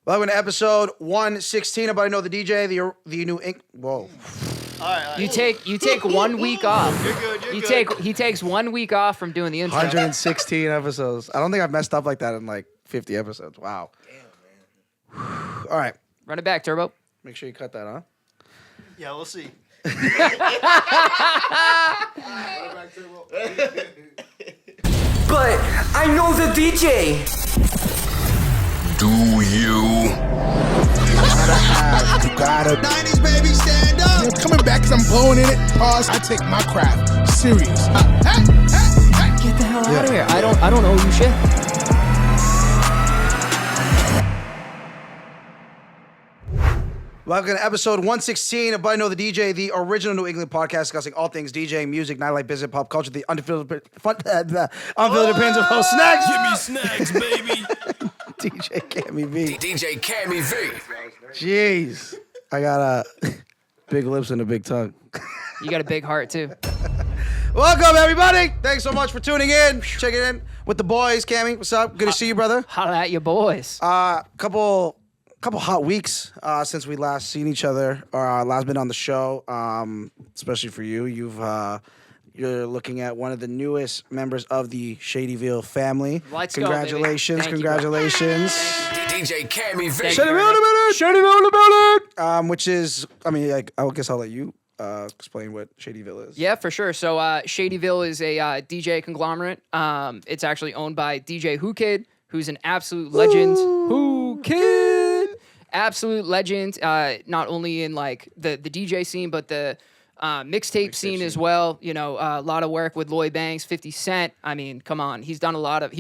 Welcome to episode 116 of I Know the DJ, the new ink. Whoa. All right. You take 1 week off. You're good. He takes 1 week off from doing the intro. 116 episodes. I don't think I've messed up like that in like 50 episodes. Wow. Damn, man. All right. Run it back, Turbo. Make sure you cut that, huh? Yeah, we'll see. But I know the DJ. Do you? You gotta 90s baby, stand up. You're coming back cause I'm blowing in it. Pause. I take my craft serious. Get the hell out of here. I don't owe you shit. Welcome to episode 116 of I Know the DJ, the original New England podcast discussing all things DJing, music, nightlife, business, pop culture, the unfiltered opinions of host Snacks. GimmeSnax, baby. DJ Cammy V. DJ Cammy V. Jeez. I got big lips and a big tongue. You got a big heart too. Welcome, everybody. Thanks so much for tuning in. Checking in with the boys. Cammy, what's up? Good to see you, brother. Holla at your boys. Couple hot weeks since we last seen each other or last been on the show. Especially for you, you're looking at one of the newest members of the Shadyville family. Let's congratulations, go, baby. Congratulations. DJ Cammy V. Shadyville, which is, I mean, like, I guess I'll let you explain what Shadyville is. Yeah, for sure. So Shadyville is a DJ conglomerate. It's actually owned by DJ Who Kid, who's an absolute legend. Who Kid? Absolute legend, not only in like the DJ scene, but the mixtape scene as well. You know, a lot of work with Lloyd Banks, 50 Cent. I mean, come on. He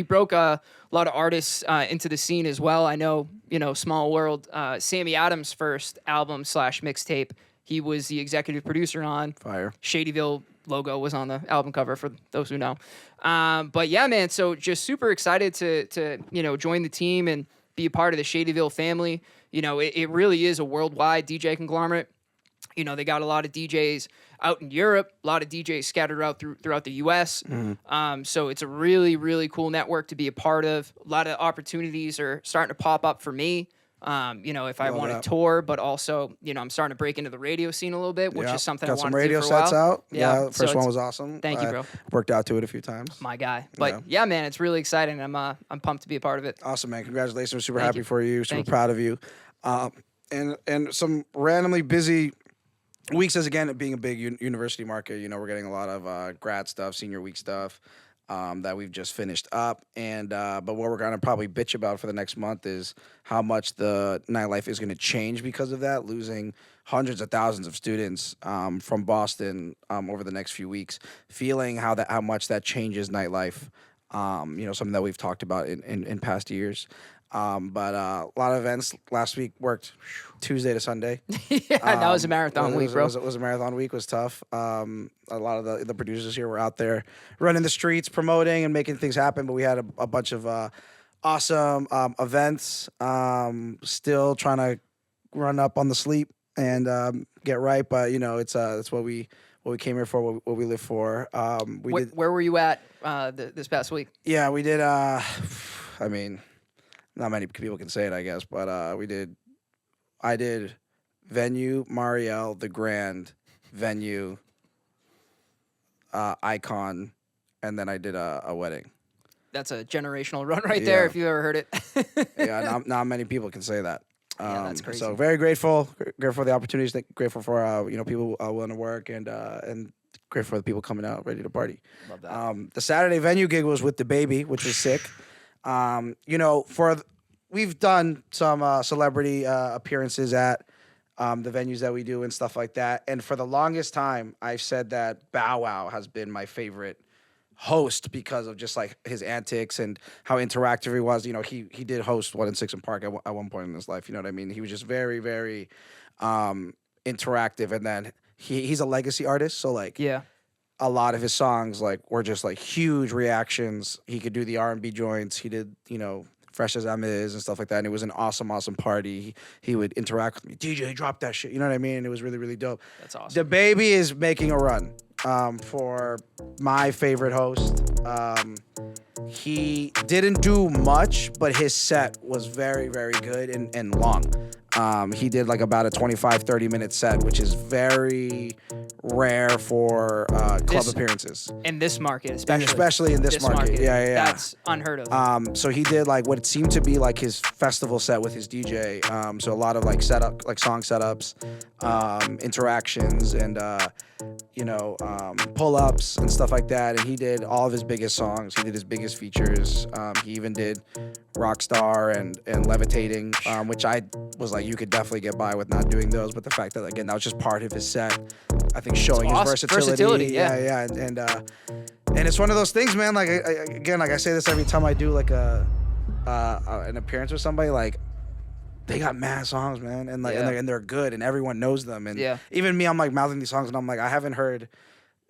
broke a lot of artists into the scene as well. I know, you know, Small World, Sammy Adams' first album / mixtape, he was the executive producer on. Fire. Shadyville logo was on the album cover for those who know. But yeah, man, so just super excited to you know, join the team and be a part of the Shadyville family. You know, it really is a worldwide DJ conglomerate. You know, they got a lot of DJs out in Europe, a lot of DJs scattered out throughout the U.S. Mm-hmm. So it's a really, really cool network to be a part of. A lot of opportunities are starting to pop up for me. You know, if I want to tour, but also, you know, I'm starting to break into the radio scene a little bit, which is something I got some wanted to radio do for a while. sets out. Yeah, the first one was awesome. Thank you, bro. Worked out to it a few times. My guy. But yeah, man, it's really exciting. I'm pumped to be a part of it. Awesome, man. Congratulations. We're super Thank happy you. for you. Super Thank you. proud of you. And some randomly busy weeks as, again, being a big university market. You know, we're getting a lot of grad stuff, senior week stuff that we've just finished up. And but what we're going to probably bitch about for the next month is how much the nightlife is going to change because of that, losing hundreds of thousands of students from Boston over the next few weeks, feeling how much that changes nightlife. You know, something that we've talked about in past years. But a lot of events last week worked Tuesday to Sunday. Yeah, that was a marathon week, bro. It was a marathon week. Was tough. A lot of the producers here were out there running the streets, promoting and making things happen. But we had a bunch of awesome events. Still trying to run up on the sleep and get right. But you know, it's what we came here for, what we live for. Where were you at this past week? Yeah, we did. I mean, not many people can say it, I guess, but I did venue, Marielle, the Grand, venue, Icon, and then I did a wedding. That's a generational run right there, if you ever heard it. Yeah, not many people can say that. Yeah, that's crazy. So very grateful for the opportunities. Grateful for you know, people willing to work and grateful for the people coming out ready to party. Love that. The Saturday venue gig was with the baby, which was sick. You know, we've done some celebrity appearances at the venues that we do and stuff like that. And for the longest time, I've said that Bow Wow has been my favorite host because of just like his antics and how interactive he was. You know, he did host 1 and 6 in Park at one point in his life. You know what I mean? He was just very, very interactive. And then he's a legacy artist. So like, Yeah. a lot of his songs like were just like huge reactions. He could do the R&B joints. He did, you know, Fresh as I'm Is and stuff like that. And it was an awesome party. He would interact with me. DJ, drop that shit. You know what I mean? And it was really, really dope. That's awesome. The baby is making a run. for my favorite host. He didn't do much, but his set was very, very good and long. He did like about a 25, 30-minute set, which is very rare for club appearances. In this market, And especially in this market. Yeah. That's unheard of. So he did like what seemed to be like his festival set with his DJ. So a lot of like song setups, interactions, and pull-ups and stuff like that. And he did all of his biggest songs. He did his biggest features. He even did Rockstar and Levitating, which I was like, you could definitely get by with not doing those. But the fact that, again, that was just part of his set, I think showing his versatility. Yeah. And it's one of those things, man. Like, I say this every time I do like an appearance with somebody, like, they got mad songs, man, and and they're good, and everyone knows them. And even me, I'm like mouthing these songs, and I'm like, I haven't heard,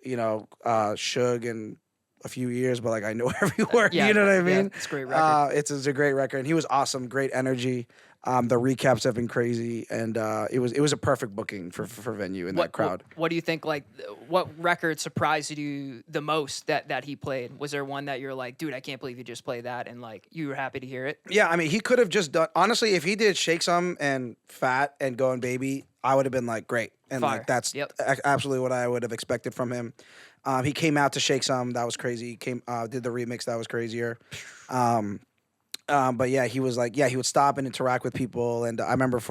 Suge in a few years, but like I know every word. You know what I mean? It's a great record. It's a great record, and he was awesome, great energy. The recaps have been crazy, and it was a perfect booking for venue in that crowd. What do you think? Like, what record surprised you the most that he played? Was there one that you're like, dude, I can't believe you just played that, and like you were happy to hear it? Yeah, I mean, he could have just done. Honestly, if he did Shake Some and Fat and Going Baby, I would have been like, great, and Fire. like that's absolutely what I would have expected from him. He came out to Shake Some, that was crazy. He did the remix, that was crazier. But yeah, he was like, he would stop and interact with people. And I remember he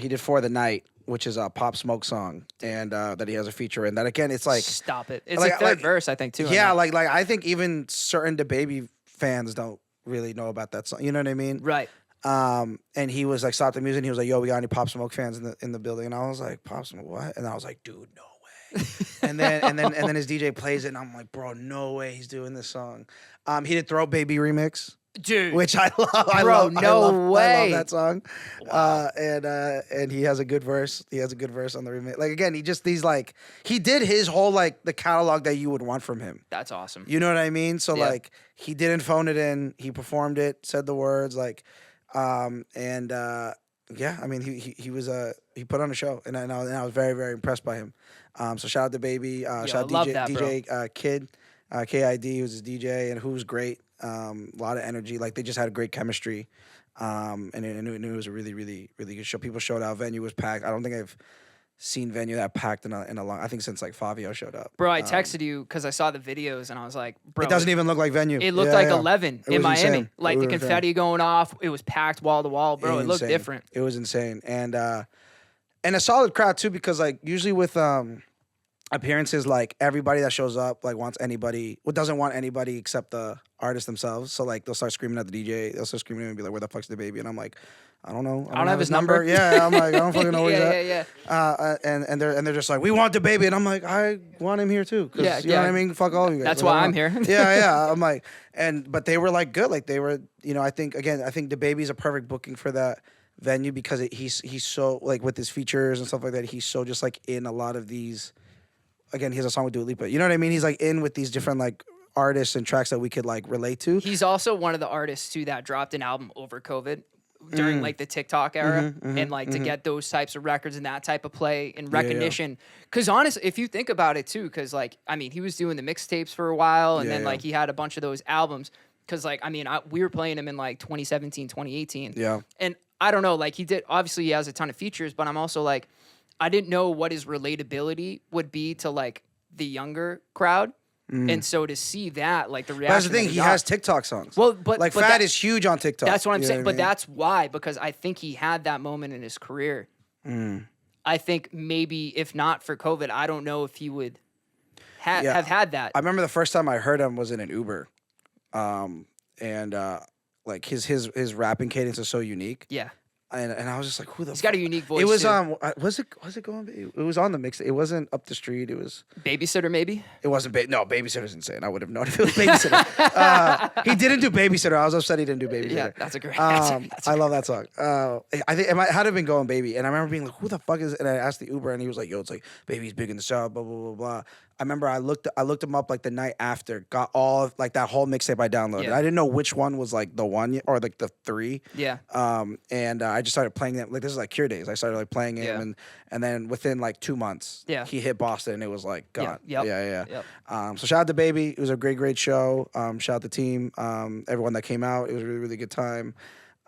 did For the Night, which is a Pop Smoke song, and that he has a feature in. That again, it's like, stop it. It's like third verse, I think, too. Yeah, like I think even certain DaBaby fans don't really know about that song. You know what I mean? Right. And he was like, stop the music. And he was like, yo, we got any Pop Smoke fans in the building? And I was like, Pop Smoke, what? And I was like, dude, no way. and then his DJ plays it, and I'm like, bro, no way he's doing this song. He did Throw Baby remix, dude, which I love. I love that song. Wow. And he has a good verse. He has a good verse on the remix. Like again, he did his whole like the catalog that you would want from him. That's awesome. You know what I mean? So like he didn't phone it in. He performed it, said the words, like, I mean he was he put on a show, and I was very, very impressed by him. So shout out to Baby, shout out DJ Kid, KID, who's his DJ, and who was great. A lot of energy. Like they just had a great chemistry. And it was a really, really, really good show. People showed out. Venue was packed. I don't think I've seen venue that packed in a long. I think since like Fabio showed up. Bro, I texted you because I saw the videos and I was like, bro, it doesn't even look like venue. It looked like 11 in Miami. Insane. Like the confetti going off. It was packed wall to wall, bro. It looked different. It was insane, and a solid crowd too, because like usually with appearances, like everybody that shows up like doesn't want anybody except the artist themselves. So like they'll start screaming at the DJ. They'll start screaming and be like, "Where the fuck's the baby?" And I'm like, I don't know. I don't have his number. Yeah, I'm like, I don't fucking know where he's at. And they're just like, we want the baby, and I'm like, I want him here too. You know what I mean? Fuck all of you guys. That's why I'm here. Yeah. I'm like, but they were like good. Like they were, I think the baby's a perfect booking for that venue because he's so like with his features and stuff like that. He's so just like in a lot of these. Again, he has a song with Dua Lipa. You know what I mean? He's like in with these different like artists and tracks that we could like relate to. He's also one of the artists too that dropped an album over COVID during like the TikTok era, and like to get those types of records and that type of play and recognition. Because honestly, if you think about it too, because like I mean, he was doing the mixtapes for a while, and then like he had a bunch of those albums. Because like I mean, we were playing him in like 2017, 2018. Yeah, and I don't know, like obviously he has a ton of features, but I'm also like, I didn't know what his relatability would be to like the younger crowd. And so to see that, like the reaction. That's the thing. He has TikTok songs. Well, but Fat is huge on TikTok. That's what I'm saying. But that's why, because I think he had that moment in his career. I think maybe if not for COVID, I don't know if he would have had that. I remember the first time I heard him was in an Uber, like his rapping cadence is so unique. Yeah. And I was just like, who the? He's got a unique voice. It was was it going? It was on the mix. It wasn't Up the Street. It was Babysitter, maybe. It wasn't. No, Babysitter's insane. I would have known if it was Babysitter. He didn't do Babysitter. I was upset he didn't do Babysitter. Yeah, that's a great. I love that song. I think it had to have been Going Baby. And I remember being like, who the fuck is? And I asked the Uber, and he was like, yo, it's like Baby's big in the South. Blah blah blah I remember I looked them up like the night after, got all of, like that whole mixtape I downloaded. Yeah. I didn't know which one was like the one or like the three. Yeah. And I just started playing them. Like this is like Cure Days. I started like playing Yeah. him, and then within like 2 months, Yeah. he hit Boston, and it was like God. Yep. Yeah. Yep. So shout out to Baby. It was a great show. Shout out to the team. Everyone that came out. It was a really good time.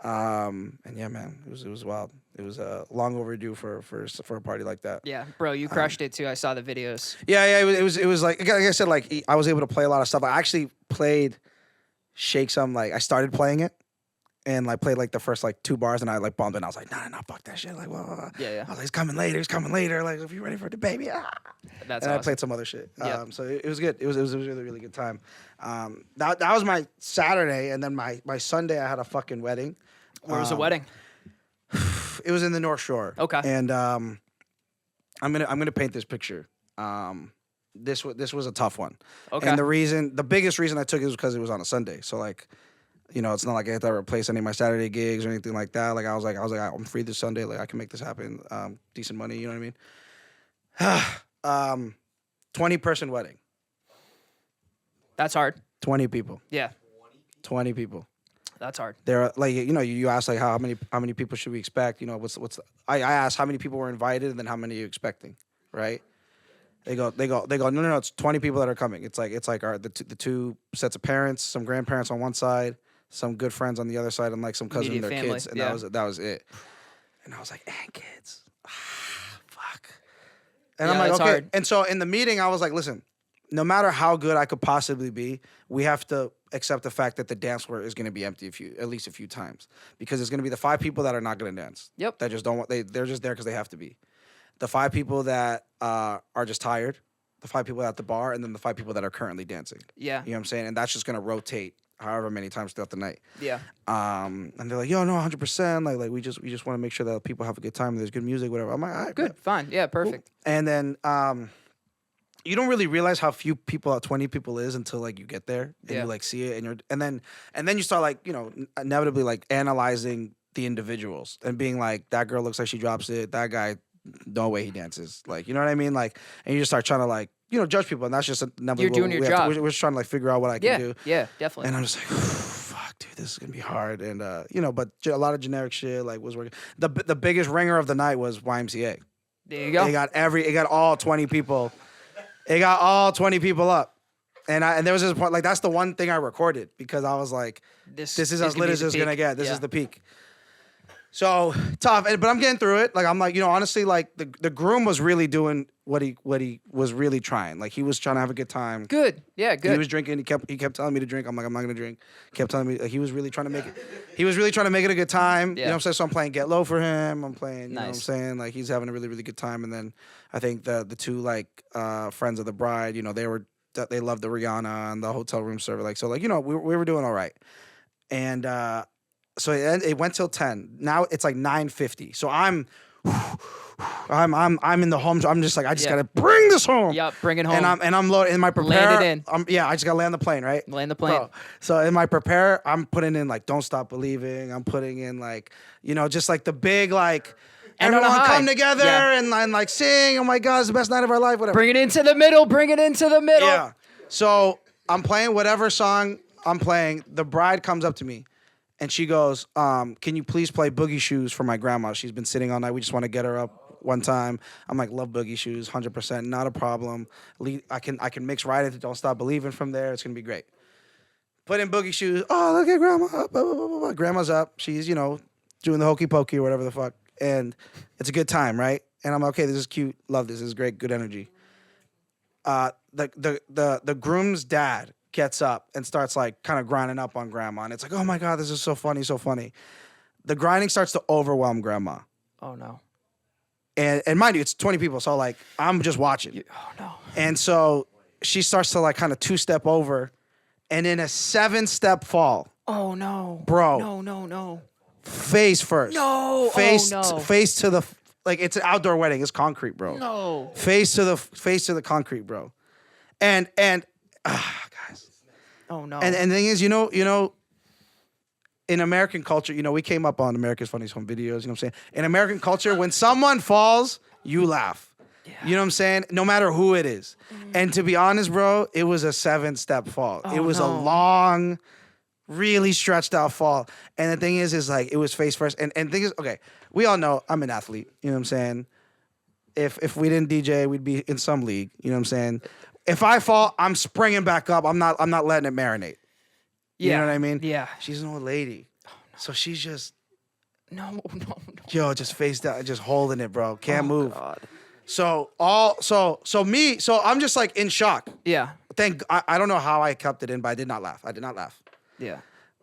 And yeah, man, it was wild. It was long overdue for a party like that. Yeah, bro, you crushed it too. I saw the videos. Yeah. It was like I said, like I was able to play a lot of stuff. I actually played Shake Some. Like I started playing it, and like played like the first like 2 bars, and I like bombed it. And I was like, nah, fuck that shit. Like, well, Yeah. I was like, he's coming later. Like, if you're ready for the baby, That's and awesome. I played some other shit. Yeah. So it was good. It was a really good time. That was my Saturday, and then my Sunday I had a fucking wedding. Where was the wedding? It was in the North Shore. Okay. And I'm gonna paint this picture. This was a tough one. Okay. And the biggest reason I took it was because it was on a Sunday. So like, you know, it's not like I had to replace any of my Saturday gigs or anything like that. Like I was like, I'm free this Sunday. Like I can make this happen. Decent money. You know what I mean? 20-person wedding. That's hard. 20 people. Yeah, 20 people. that's hard. There, like, you know, you asked like how many people should we expect? You know, I asked how many people were invited and then how many are you expecting, right? They go. No, it's 20 people that are coming. It's like the two sets of parents, some grandparents on one side, some good friends on the other side, and like some cousins and Immediate their family, kids, and yeah. that was it. And I was like, and kids, fuck. And Yeah, I'm like, that's okay. hard. And so in the meeting, I was like, listen, no matter how good I could possibly be, we have to accept the fact that the dance floor is going to be empty at least a few times, because there's going to be the 5 people that are not going to dance. Yep. That just don't want. They're just there because they have to be. The 5 people that are just tired, the 5 people at the bar, and then the 5 people that are currently dancing. Yeah. You know what I'm saying? And that's just going to rotate however many times throughout the night. Yeah. And they're like, yo, no, 100%. Like we just want to make sure that people have a good time. There's good music, whatever. I'm like, all right, Good. Fine. Yeah. Perfect. and then you don't really realize how few people 20 people is until like you get there and Yeah. you like see it, and then you start like, you know, inevitably like analyzing the individuals and being like, that girl looks like she drops it, that guy, no way he dances, like, you know what I mean, like, and you just start trying to like, you know, judge people, and that's just inevitably You're doing your job. we're just trying to like figure out what I can Yeah. do. Yeah. Definitely. And I'm just like, fuck, dude, this is gonna be hard. And you know, but a lot of generic shit like was working. The biggest ringer of the night was YMCA. There you go. It got all 20 people. It got all 20 people up. And there was this point, like, that's the one thing I recorded, because I was like, this is as lit as it's gonna get. This is the peak. So tough, but I'm getting through it. Like, I'm like, you know, honestly, like the groom was really doing what he was really trying. Like, he was trying to have a good time. Good. Yeah. Good. He was drinking. He kept telling me to drink. I'm like, I'm not gonna drink. Kept telling me, like, he was really trying to make it. He was really trying to make it a good time. Yeah. You know what I'm saying? So I'm playing Get Low for him. I'm playing. You know what I'm Nice. saying? Like, he's having a really good time. And then I think the 2 like friends of the bride, you know, they loved the Rihanna and the hotel room server. Like, so like, you know, we were doing all right. And so it went till 10. Now it's like 9:50. So I'm in the home. I'm just like, I just Yeah. gotta bring this home. Yep. Bring it home. And I'm loading in my prepare. Land it in. I just gotta land the plane, right? Land the plane. Bro, so in my prepare, I'm putting in like "Don't Stop Believing." I'm putting in like, you know, just like the big like And on a everyone high. come together Yeah. and like sing. Oh my God, it's the best night of our life. Whatever. Bring it into the middle. Bring it into the middle. Yeah. So I'm playing whatever song I'm playing. The bride comes up to me and she goes, can you please play Boogie Shoes for my grandma? She's been sitting all night. We just want to get her up one time. I'm like, love Boogie Shoes, 100%, not a problem. I can mix right into Don't Stop Believing from there. It's going to be great. Put in Boogie Shoes. Oh, look at grandma. Blah, blah, blah, blah, blah. Grandma's up. She's, you know, doing the hokey pokey or whatever the fuck. And it's a good time, right? And I'm like, okay, this is cute. Love this. This is great. Good energy. The groom's dad gets up and starts like kind of grinding up on grandma, and it's like, oh my God, this is so funny, so funny. The grinding starts to overwhelm grandma, Oh no. and mind you, it's 20 people, so like I'm just watching. Oh no. And so she starts to like kind of 2-step over, and in a 7-step fall, Oh no. Bro. No. face first. No. Face Oh, no. face to the like it's an outdoor wedding. It's concrete, bro. No. Face to the concrete, bro. And guys. Oh no. And the thing is, you know, in American culture, you know, we came up on America's Funniest Home Videos, you know what I'm saying? In American culture, when someone falls, you laugh. You know what I'm saying? No matter who it is. And to be honest, bro, it was a 7-step fall. It was a long, really stretched out fall. And the thing is like, it was face first. And the thing is, okay, we all know I'm an athlete. You know what I'm saying? If we didn't DJ, we'd be in some league. You know what I'm saying? If I fall, I'm springing back up. I'm not letting it marinate. You know what I mean? Yeah. She's an old lady. So she's just, No. yo, just face down, just holding it, bro. Can't move. God. So I'm just like in shock. Yeah. I don't know how I kept it in, but I did not laugh. Yeah.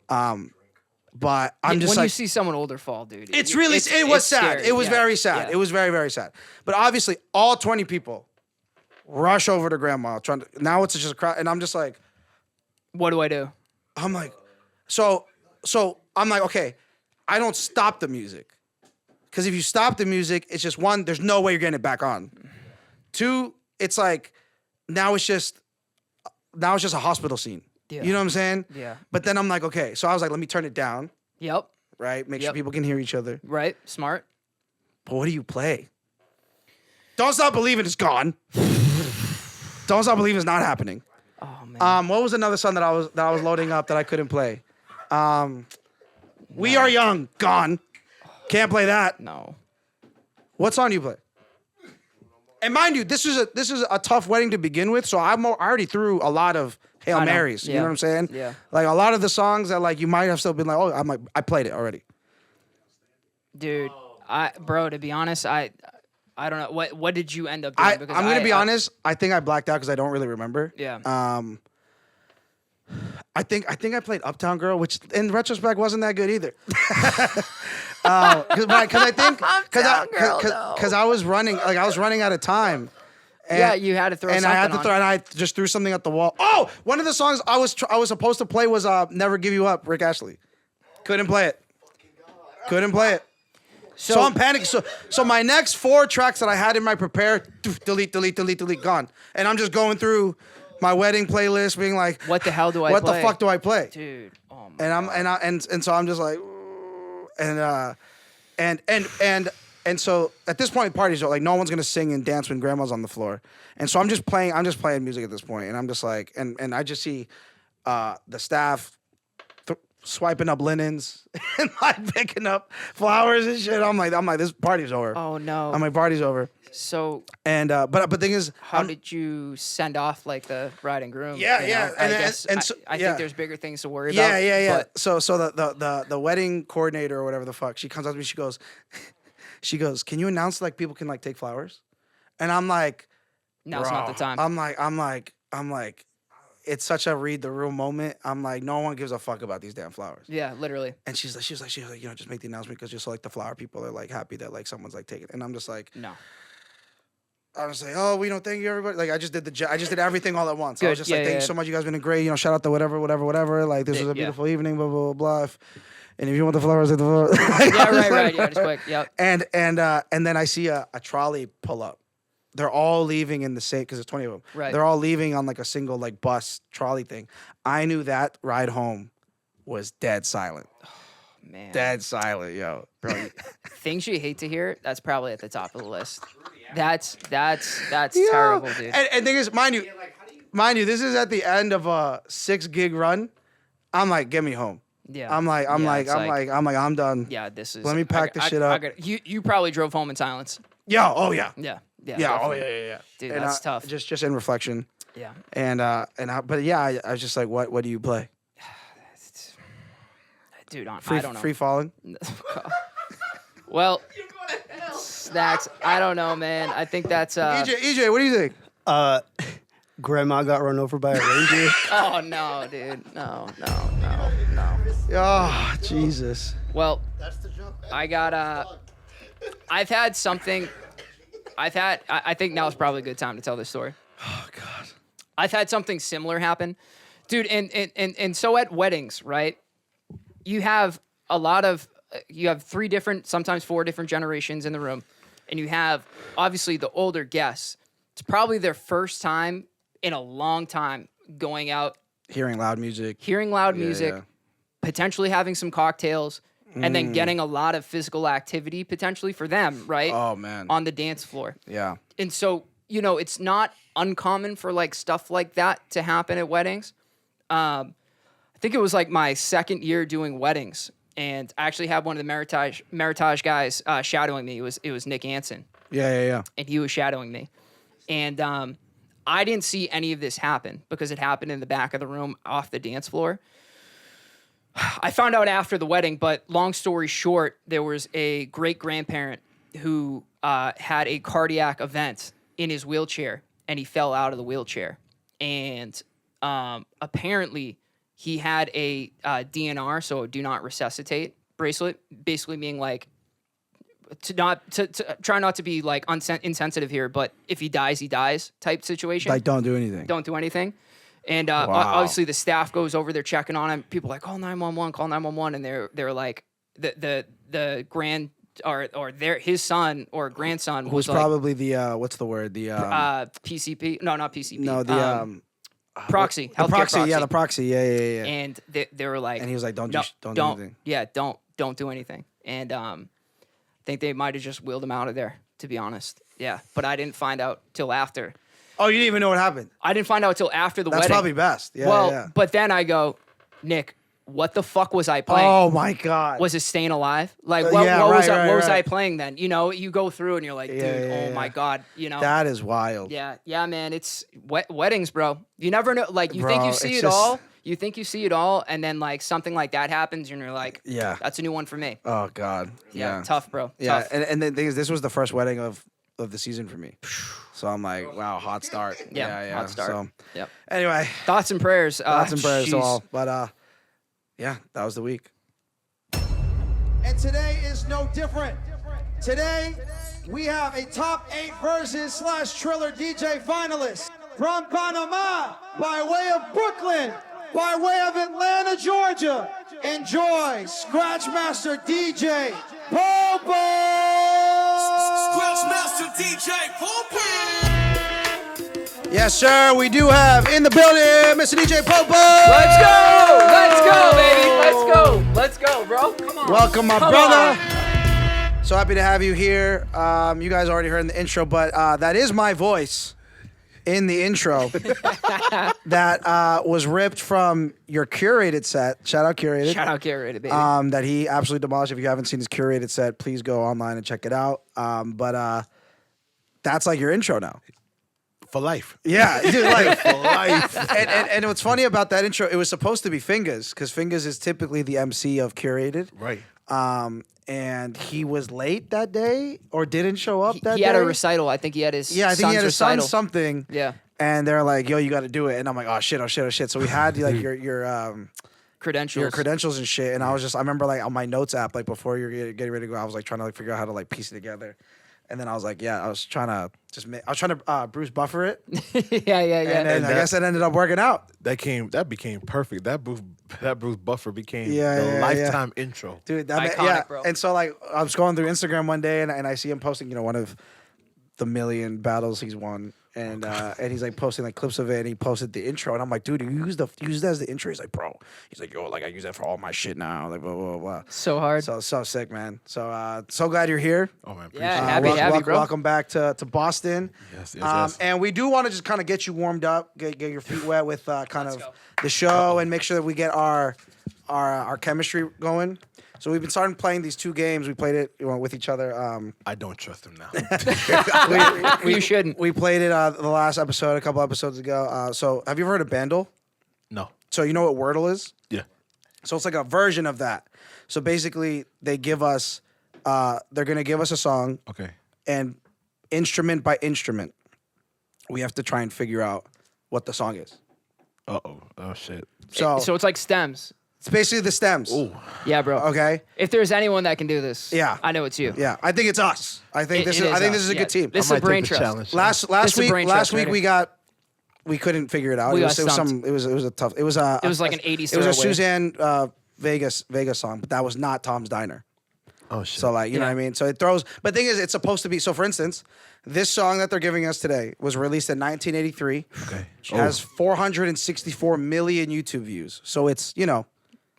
But I'm just when like, you see someone older fall, dude. it was sad. scary. It was Yeah. very sad. Yeah. It was very, very sad. But obviously, all 20 people rush over to grandma now it's just a crowd, and I'm just like, What do I do? I'm like, so I'm like, okay, I don't stop the music. Because if you stop the music, it's just one, there's no way you're getting it back on. Two, it's like, now it's just a hospital scene. Yeah. You know what I'm saying? Yeah. But then I'm like, okay, so I was like, let me turn it down, Yep. right? Make sure Yep. people can hear each other. Right. Smart. But what do you play? Don't Stop Believing is gone. Don't Stop Believing is not happening. Oh man. What was another song that I was loading up that I couldn't play? We Are Young, gone. Can't play that. No. What song do you play? And mind you, this is a tough wedding to begin with, so I already threw a lot of Hail I know. Marys. You Yeah. know what I'm saying? Yeah. Like a lot of the songs that like you might have still been like, oh, I played it already. Dude, to be honest, I don't know. What did you end up doing? I'm gonna be honest. I think I blacked out because I don't really remember. Yeah. I think I played Uptown Girl, which in retrospect wasn't that good either. Because I think because I was running out of time. And, Yeah, you had to throw and something I had to on. throw, and I just threw something at the wall. Oh, one of the songs I was supposed to play was "Never Give You Up," Rick Astley. Couldn't play it. So I'm panicking. So my next 4 tracks that I had in my prepare, delete, gone. And I'm just going through my wedding playlist, being like, What the hell do I What play? the fuck do I play? Dude. Oh my. And so I'm just like, and so at this point, parties are like no one's gonna sing and dance when grandma's on the floor, and so I'm just playing music at this point, and I'm just like, and I just see the staff swiping up linens and like picking up flowers and shit. I'm like, this party's over. Oh no. I'm like, party's over. So And but the thing is, how did you send off like the bride and groom? Yeah, you yeah. know? And I guess I yeah. think there's bigger things to worry about. Yeah. But So the wedding coordinator or whatever the fuck, she comes up to me, she goes, can you announce like people can like take flowers? And I'm like, now's not the time. I'm like, it's such a read the room moment. I'm like, no one gives a fuck about these damn flowers. Yeah, literally. And she's like, you know, just make the announcement because just so like the flower people are like happy that like someone's like taking it. And I'm just like, No. I was like, oh, we don't thank you, everybody. Like, I just did everything all at once. I Good. was just Yeah, like, thank yeah. you so much. You guys been great. You know, shout out to whatever. Like, this was a Yeah. beautiful evening. Blah blah blah. And if you want the flowers, take the flowers. Yeah, right. Yeah, just quick. Yep. And then I see a trolley pull up. They're all leaving in the same because there's 20 of them. Right. They're all leaving on like a single like bus trolley thing. I knew that ride home was dead silent. Man. Dead silent, yo, bro. Things you hate to hear, that's probably at the top of the list. That's terrible, dude. And thing is, mind you, this is at the end of a 6-gig run. I'm like, get me home. Yeah. I'm done. Yeah, this is. Let me pack this shit up. You probably drove home in silence. Yeah. Oh yeah. Yeah. Yeah. Yeah. Oh definitely. yeah. Dude, And, that's tough. Just in reflection. Yeah. But yeah, I was just like, what do you play? Dude, I don't know. Free falling. Well, Snacks. I don't know, man. I think that's. EJ, what do you think? Grandma got run over by a reindeer. Oh no, dude. No. Oh Jesus. Well, That's the joke. I got I've had something. I think now is probably a good time to tell this story. Oh God. I've had something similar happen, dude. And so at weddings, right? You have you have 3 different, sometimes 4 different generations in the room, and you have obviously the older guests. It's probably their first time in a long time going out, Hearing loud music. hearing loud Yeah, music, yeah. potentially having some cocktails, and then getting a lot of physical activity potentially for them, right? Oh man. On the dance floor. Yeah. And so, you know, it's not uncommon for like stuff like that to happen at weddings. I think it was like my second year doing weddings, and I actually had one of the Meritage guys shadowing me. It was Nick Anson. Yeah. And he was shadowing me. And I didn't see any of this happen because it happened in the back of the room off the dance floor. I found out after the wedding, but long story short, there was a great-grandparent who had a cardiac event in his wheelchair, and he fell out of the wheelchair. And apparently he had a DNR, so a do not resuscitate bracelet, basically meaning like to try not to be like insensitive here, but if he dies type situation. Like, don't do anything. Don't do anything. And Wow. obviously the staff goes over, they're checking on him. People are like, call 911, call 911, and they're like the grand or his son or grandson Who's was like, probably the what's the word? The PCP. No, not PCP. no, the proxy. the Healthcare proxy, yeah, the proxy. Yeah. And they were like, And he was like, don't do anything. Yeah, don't do anything. And I think they might have just wheeled him out of there, to be honest. Yeah, but I didn't find out till after. Oh, you didn't even know what happened. I didn't find out till after the That's wedding. probably best. Yeah, well, yeah. but then I go, Nick, what the fuck was I playing? Oh my god. Was it Staying Alive? Like, Yeah, what was right, what was I right. playing then? You know, you go through and you're like, dude, Yeah, oh my god, you know. That is wild. Yeah, man, it's weddings, bro. You never know. Like, you think Bro, you see it's it just- all. You think you see it all, and then like something like that happens, and you're like, Yeah. that's a new one for me. Oh god. Yeah, tough, bro. Yeah, Tough. and the thing is, this was the first wedding of the season for me. So I'm like, wow, hot start. Yeah, hot start. So Yep. anyway, Thoughts and prayers. thoughts and prayers to jeez. all. But yeah, that was the week. And today is no different. Today, we have a top 8 versus / Triller DJ finalist from Panama, by way of Brooklyn, by way of Atlanta, Georgia. Enjoy Scratch Master DJ PoPo! Scratch Master DJ PoPo. Yes, sir. We do have in the building, Mr. DJ PoPo. Let's go, baby. Let's go, bro. Come on. Welcome, my Come brother. on. So happy to have you here. You guys already heard in the intro, but that is my voice in the intro that was ripped from your curated set. Shout out curated. Shout out Curated, baby. That he absolutely demolished. If you haven't seen his curated set, please go online and check it out. But that's like your intro now. For life. Yeah, dude, like For life. and what's funny about that intro, it was supposed to be FINGAZ, because FINGAZ is typically the MC of curated. Right. And he was late that day or didn't show up that he day. had a recital. I think he had his Yeah, I think son's he had his recital. son something. Yeah. And they're like, yo, you got to do it. And I'm like, oh shit. So we had like your Credentials. credentials and shit. And I remember like on my notes app, like before you're getting ready to go, I was like trying to like figure out how to like piece it together. And then I was like, yeah, I was trying to Bruce Buffer it. yeah. And then I guess it ended up working out. That became perfect. That Bruce Buffer became Yeah, the yeah, lifetime intro. Dude, Iconic, yeah. bro. And so like I was going through Instagram one day and I see him posting, one of the million battles he's won. And he's like posting like clips of it, and he posted the intro, and I'm like, dude, you use that as the intro? He's like, bro, he's like, yo, like I use that for all my shit now, like blah blah blah. So hard. So sick, man. So so glad you're here. Oh man, Yeah, appreciate it. happy, bro. Welcome back to Boston. Yes. And we do want to just kind of get you warmed up, get your feet wet with kind of go. the show, and make sure that we get our chemistry going. So we've been starting playing these 2 games. We played it with each other. I don't trust him now. You shouldn't. We played it the last episode, a couple episodes ago. So have you ever heard of Bandle? No. So you know what Wordle is? Yeah. So it's like a version of that. So basically, they give us, they're gonna give us a song, Okay. and instrument by instrument, we have to try and figure out what the song is. Oh shit. So So it's like stems. it's basically the stems. Ooh. Yeah, bro. Okay. If there's anyone that can do this, Yeah. I know it's you. Yeah, I think it's us. I think this is. I think this is a good team. This is I a might brain take the trust. challenge. Last This is week, brain trust, we couldn't figure it out. We it got was stumped. it was a tough. It was like an 80s It was a throwaway. Suzanne Vegas song, but that was not Tom's Diner. Oh shit. So like, you know Yeah. what I mean? So it throws, but the thing is, it's supposed to be, so for instance, this song that they're giving us today was released in 1983. Okay. Has 464 million YouTube views. So it's,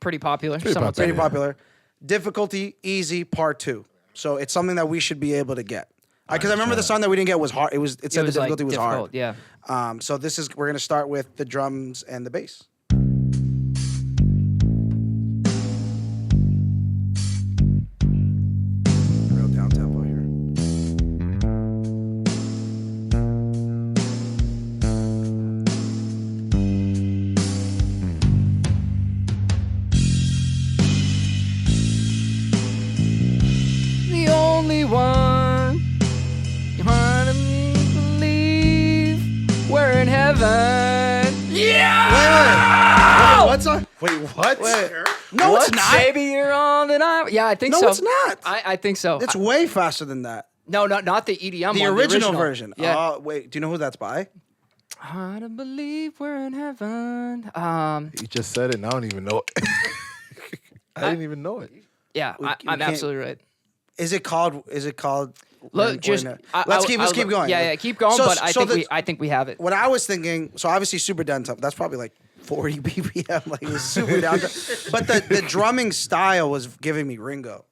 Pretty popular. Pretty Somewhat pretty popular. popular. difficulty easy part 2. So it's something that we should be able to get. Because I remember the song that we didn't get was hard. It said the difficulty was hard. Yeah. So we're gonna start with the drums and the bass. Real down tempo here. The only one you want me to believe we're in heaven. Yeah. Wait, what's on? Wait, what? Wait. No, it's not. Baby, you're all that I. Yeah, I think so. No, it's not. I think so. It's way faster than that. No, not the EDM The one. original version. Yeah. Wait, do you know who that's by? Hard to believe we're in heaven. You just said it, and I don't even know it. I didn't even know it. Yeah, We I'm can't- absolutely right. Is it called? Look, just let's keep going. Yeah, keep going. So- but so I think we have it. What I was thinking, so obviously super down tempo. That's probably like 40 BPM. Like it was super down tempo. But the drumming style was giving me Ringo,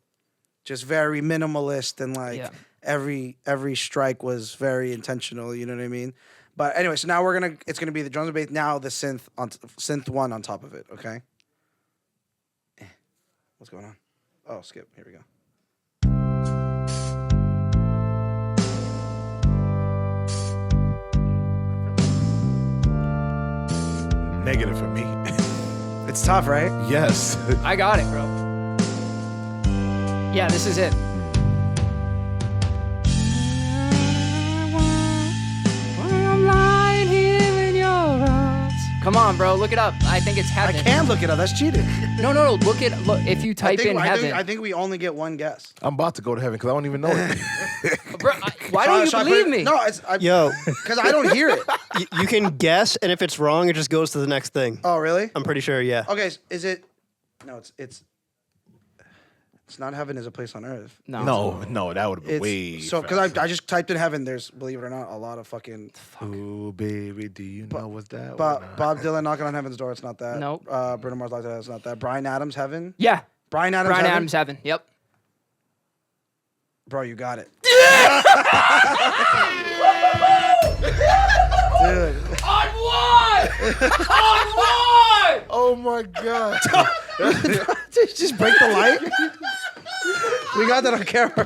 just very minimalist and like Yeah. every strike was very intentional. You know what I mean? But anyway, so now it's gonna be the drums and bass. Now the synth one on top of it. Okay. What's going on? Oh, skip. Here we go. Negative for me. It's tough, right? Yes. I got it, bro. Yeah, this is it. I'm lying here in your arms. Come on, bro, look it up. I think it's I heaven. can't look it up. That's cheating. No. Look. If you type in heaven, I think we only get one guess. I'm about to go to heaven because I don't even know it. bro, why don't you Should I believe put it- me? No, it's Yo, because I don't hear it. you can guess, and if it's wrong, it just goes to the next thing. Oh, really? I'm pretty sure, yeah. Okay, is it? No, it's not heaven is a place on earth. No, that would have been It's way. so because I just typed in heaven. There's, believe it or not, a lot of fucking. Ooh, baby, do you know what's that? Bob Dylan knocking on heaven's door. It's not that. Nope. Bruno Mars like that. It's not that. Bryan Adams heaven. Yeah. Bryan Adams. Bryan heaven? Adams heaven. Yep. Bro, you got it. Dude. On what? On what? Oh my god. Just break the light. We got that on camera.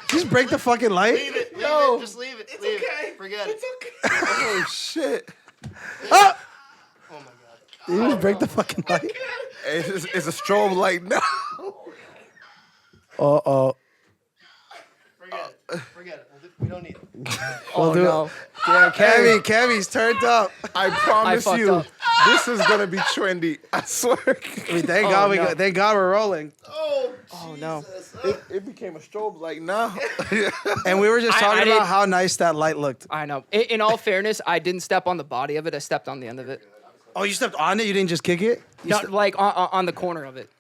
Just break the fucking light. Leave it. Just leave it. Leave it. Forget it. Oh shit. Ah! Oh my god. Did you just break the fucking light? It's a strobe light now. Uh-oh. Forget it. We don't need it. Oh no. Yeah, Cammy's turned up. I promise fucked you, up. this is gonna be trendy. I swear. I mean, thank God no. thank God we're rolling. Oh no. It became a strobe light now. And we were just I talking about didn't- how nice that light looked. I know. In all fairness, I didn't step on the body of it. I stepped on the end of it. Oh, you stepped on it? You didn't just kick it? Not like on the corner of it.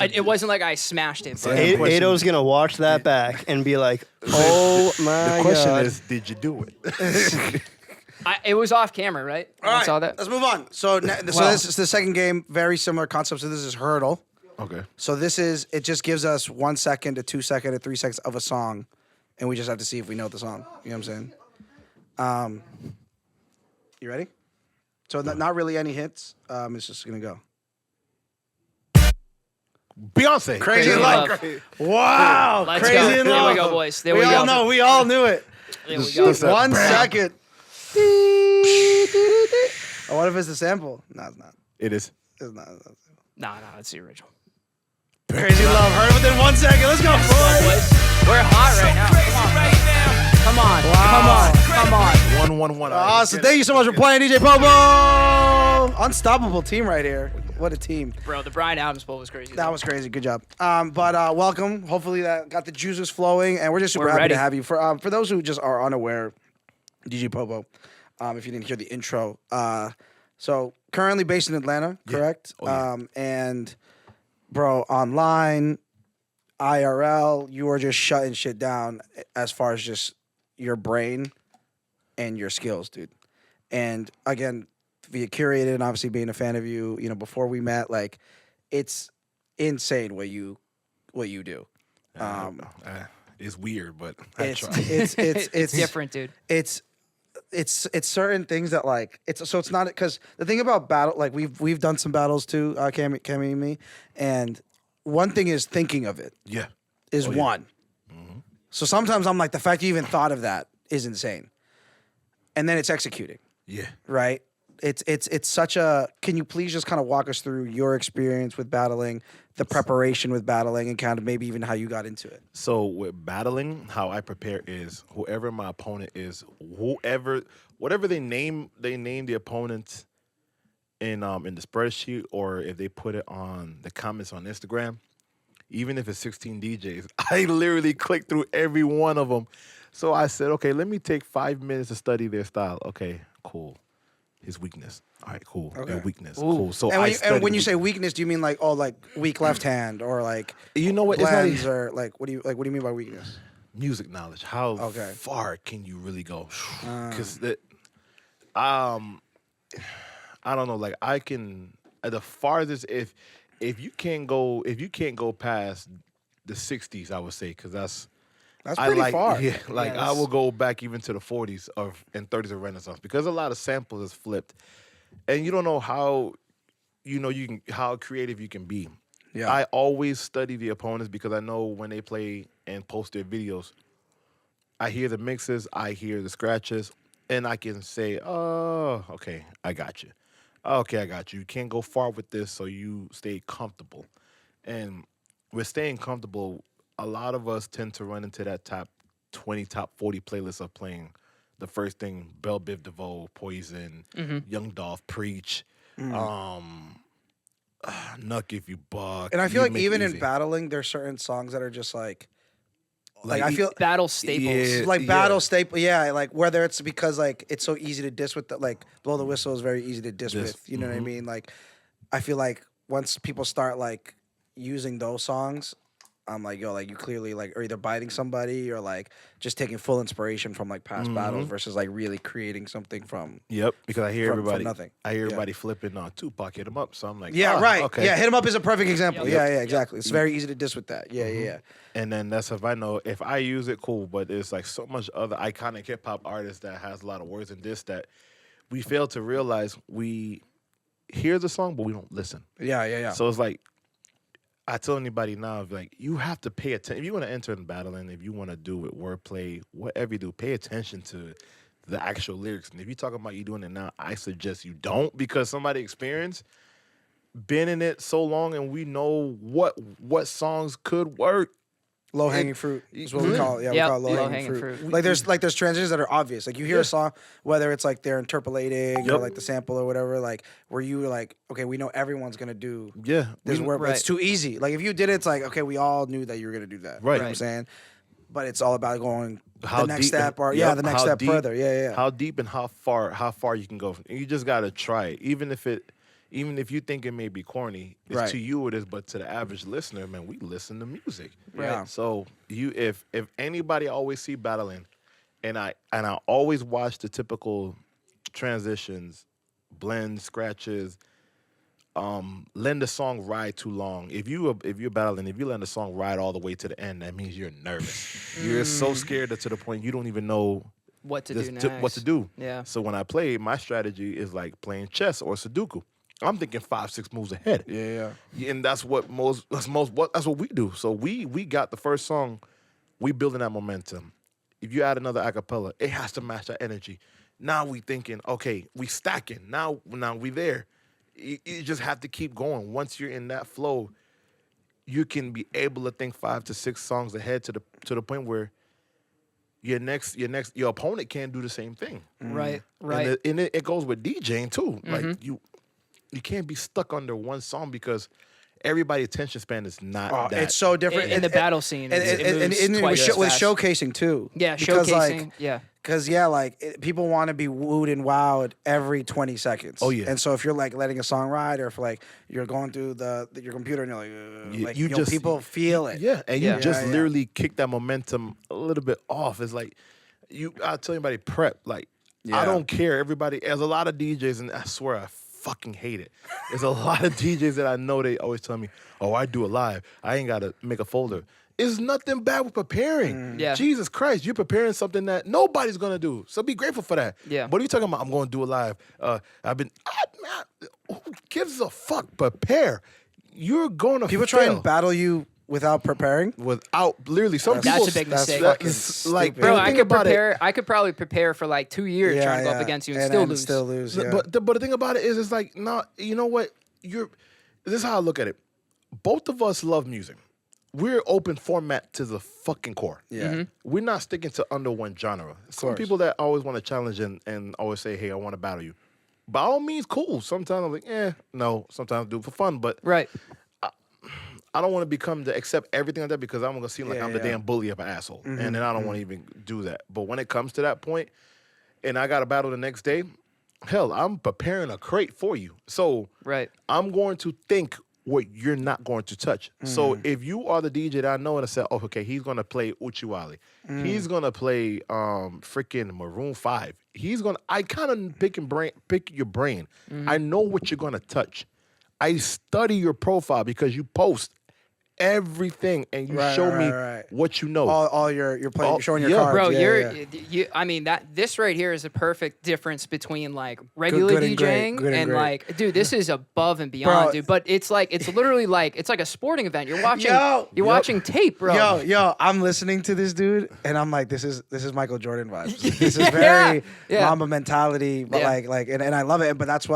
It wasn't like I smashed it. But Ado's gonna watch that back and be like, "Oh my The question god!" is, did you do it? it was off camera, right? All I right, saw that. let's move on. So this is the second game. Very similar concept. So this is Hurdle. Okay. So it just gives us 1 second to 2 seconds to 3 seconds of a song, and we just have to see if we know the song. You know what I'm saying? You ready? So not really any hits. It's just gonna go. Beyonce. Crazy Crazy Love. Love. Wow. Let's Crazy go. Love. There we go, boys. There we we go. all know. We all knew it. There we go. Just that 1 bam. second. Oh, what if it's the sample? No, it's not. It is. It's not. No, it's the original. Crazy Love. Heard it within 1 second. Let's go, boys. We're hot right now. Come on. Come on. 1-1-1. Awesome. Thank you so much for playing, DJ PoPo. Unstoppable team right here. What a team. Bro, the Bryan Adams poll was crazy. That was crazy. Good job. But welcome. Hopefully that got the juices flowing, and we're just super We're happy ready. to have you. For those who just are unaware, DJ PoPo, if you didn't hear the intro, so currently based in Atlanta, correct? Oh, yeah. And bro, online, IRL, you are just shutting shit down as far as just your brain and your skills, dude. And again, via curated and obviously being a fan of you, before we met, like, it's insane what you do. It's weird, but I It's try. It's different, dude. It's certain things that like it's not because the thing about battle, like we've done some battles too, Cammie and me, and one thing is thinking of it Yeah. is one. So sometimes I'm like, the fact you even thought of that is insane, and then it's executing. Yeah. Right? It's such a. Can you please just kind of walk us through your experience with battling, the preparation with battling, and kind of maybe even how you got into it? So with battling, how I prepare is whoever my opponent is, whatever they name the opponent in the spreadsheet, or if they put it on the comments on Instagram, even if it's 16 DJs, I literally click through every one of them. So I said, okay, let me take 5 minutes to study their style. Okay, cool. His weakness. All right, cool. Okay. Their weakness. Cool. So And when you studied say weakness, do you mean like weak left hand or like You know what? It's not blends even- or like what do you mean by weakness? music knowledge. How Okay. far can you really go? Because I don't know. Like I can the farthest if you can't go past the 60s, I would say, because that's pretty far. Yeah, like I that's- will go back even to the 40s and 30s of Renaissance, because a lot of samples is flipped, and you don't know how how creative you can be. Yeah. I always study the opponents because I know when they play and post their videos, I hear the mixes, I hear the scratches, and I can say, oh, okay, I got you. Okay, I got you. You can't go far with this, so you stay comfortable. And with staying comfortable, a lot of us tend to run into that top 20, top 40 playlist of playing the first thing, Bell Biv DeVoe, Poison, Young Dolph, Preach, Nuck If You Buck. And I feel You like Make It even in Easy. battling, there's certain songs that are just like I feel Battle staples. Yeah. like battle staple. Yeah, like whether it's because like it's so easy to diss with, like Blow the Whistle is very easy to diss with. You know what I mean? Like I feel like once people start like using those songs, I'm like, yo, like you clearly like are either biting somebody or like just taking full inspiration from like past battles versus like really creating something from. Yep, because I hear From everybody. nothing. I hear Yeah. everybody flipping on Tupac, hit him up. So I'm like, Yeah, ah, right. Okay. Yeah, Hit 'Em Up is a perfect example. Yep. Yeah, exactly. It's very easy to diss with that. Yeah, yeah. And then that's if I know if I use it, cool. But there's like so much other iconic hip hop artists that has a lot of words in this that we fail to realize. We hear the song, but we don't listen. Yeah. So it's like I tell anybody now, like you have to pay attention if you want to enter in battling. If you want to do it, wordplay, whatever you do, pay attention to the actual lyrics. And if you're talking about you doing it now, I suggest you don't, because somebody experienced, been in it so long, and we know what songs could work. Low hanging fruit is what we call it. Yeah, Yep, we call it low hanging low-hanging fruit. fruit. Like there's transitions that are obvious. Like you hear a song, whether it's like they're interpolating or Yep. like the sample or whatever, like where you were like, okay, we know everyone's gonna do Yeah, this word, but right. it's too easy. Like if you did it, it's like, okay, we all knew that you were gonna do that. Right. You know what I'm saying? But it's all about going the next deep- step or yep, the next how step deep- further. Yeah. How deep and how far you can go. You just gotta try it. Even if you think it may be corny, it's Right. to you it is, but to the average listener, man, we listen to music. Right. So if anybody always see battling, and I always watch the typical transitions, blends, scratches, let the song ride too long. If you're battling, if you let the song ride all the way to the end, that means you're nervous. You're so scared that to the point you don't even know What to this- do next? what to do. Yeah. So when I play, my strategy is like playing chess or Sudoku. I'm thinking 5-6 moves ahead. Yeah. And that's what that's what we do. So we got the first song, we building that momentum. If you add another acapella, it has to match that energy. Now we thinking, okay, we stacking. Now we there. You just have to keep going. Once you're in that flow, you can be able to think 5 to 6 songs ahead to the point where your opponent can't do the same thing. Right. And it goes with DJing too. Like you can't be stuck under one song because everybody's attention span is not that. It's so different In the battle scene, it moves twice as with fast. showcasing too. Yeah, Because, showcasing. like, Yeah. Because people want to be wooed and wowed every 20 seconds. Oh, yeah. And so if you're like letting a song ride, or if like you're going through your computer and you're like, people feel it. Yeah, and you Yeah. just Yeah. literally kick that momentum a little bit off. It's like I tell anybody prep. Like I Yeah. don't care. Everybody, there's a lot of DJs, and I swear I fucking hate it. There's a lot of DJs that I know, they always tell me, oh, I do it live. I ain't got to make a folder. It's nothing bad with preparing. Yeah. Jesus Christ, you're preparing something that nobody's going to do. So be grateful for that. Yeah. What are you talking about? I'm going to do it live. Man, who gives a fuck? Prepare. You're going to People try and battle you without preparing. without literally some That's people. a big mistake. That's like, Bro, the I thing could about it- prepare. I could probably prepare for like 2 years trying to go up against you and still lose. Still lose. Yeah. But the thing about it is, it's like, no, you know what? This is how I look at it. Both of us love music. We're open format to the fucking core. Yeah. We're not sticking to under one genre. Some people that always want to challenge and always say, hey, I want to battle you. By all means, cool. Sometimes I'm like, no. Sometimes I do it for fun. But Right. I don't want to accept everything like that because I'm going to seem like I'm the damn bully of an asshole. And then I don't want to even do that. But when it comes to that point and I got a battle the next day, hell, I'm preparing a crate for you. So Right. I'm going to think what you're not going to touch. So if you are the DJ that I know and I said, oh, okay, he's going to play Uchiwali. He's going to play freaking Maroon 5. I kind of pick your brain. I know what you're going to touch. I study your profile because you post everything and you show me what you know. All you're playing, showing your yeah. cards. Bro, Yeah, you. I mean this right here is a perfect difference between like regular good and great, DJing good and and great. like, dude, this is above and beyond, Bro. dude. But it's literally like it's like a sporting event. You're watching. Yo. You're watching tape, bro. Yo, I'm listening to this dude, and I'm like, this is Michael Jordan vibes. This is very Yeah. Mamba mentality, but Yeah. and I love it. But that's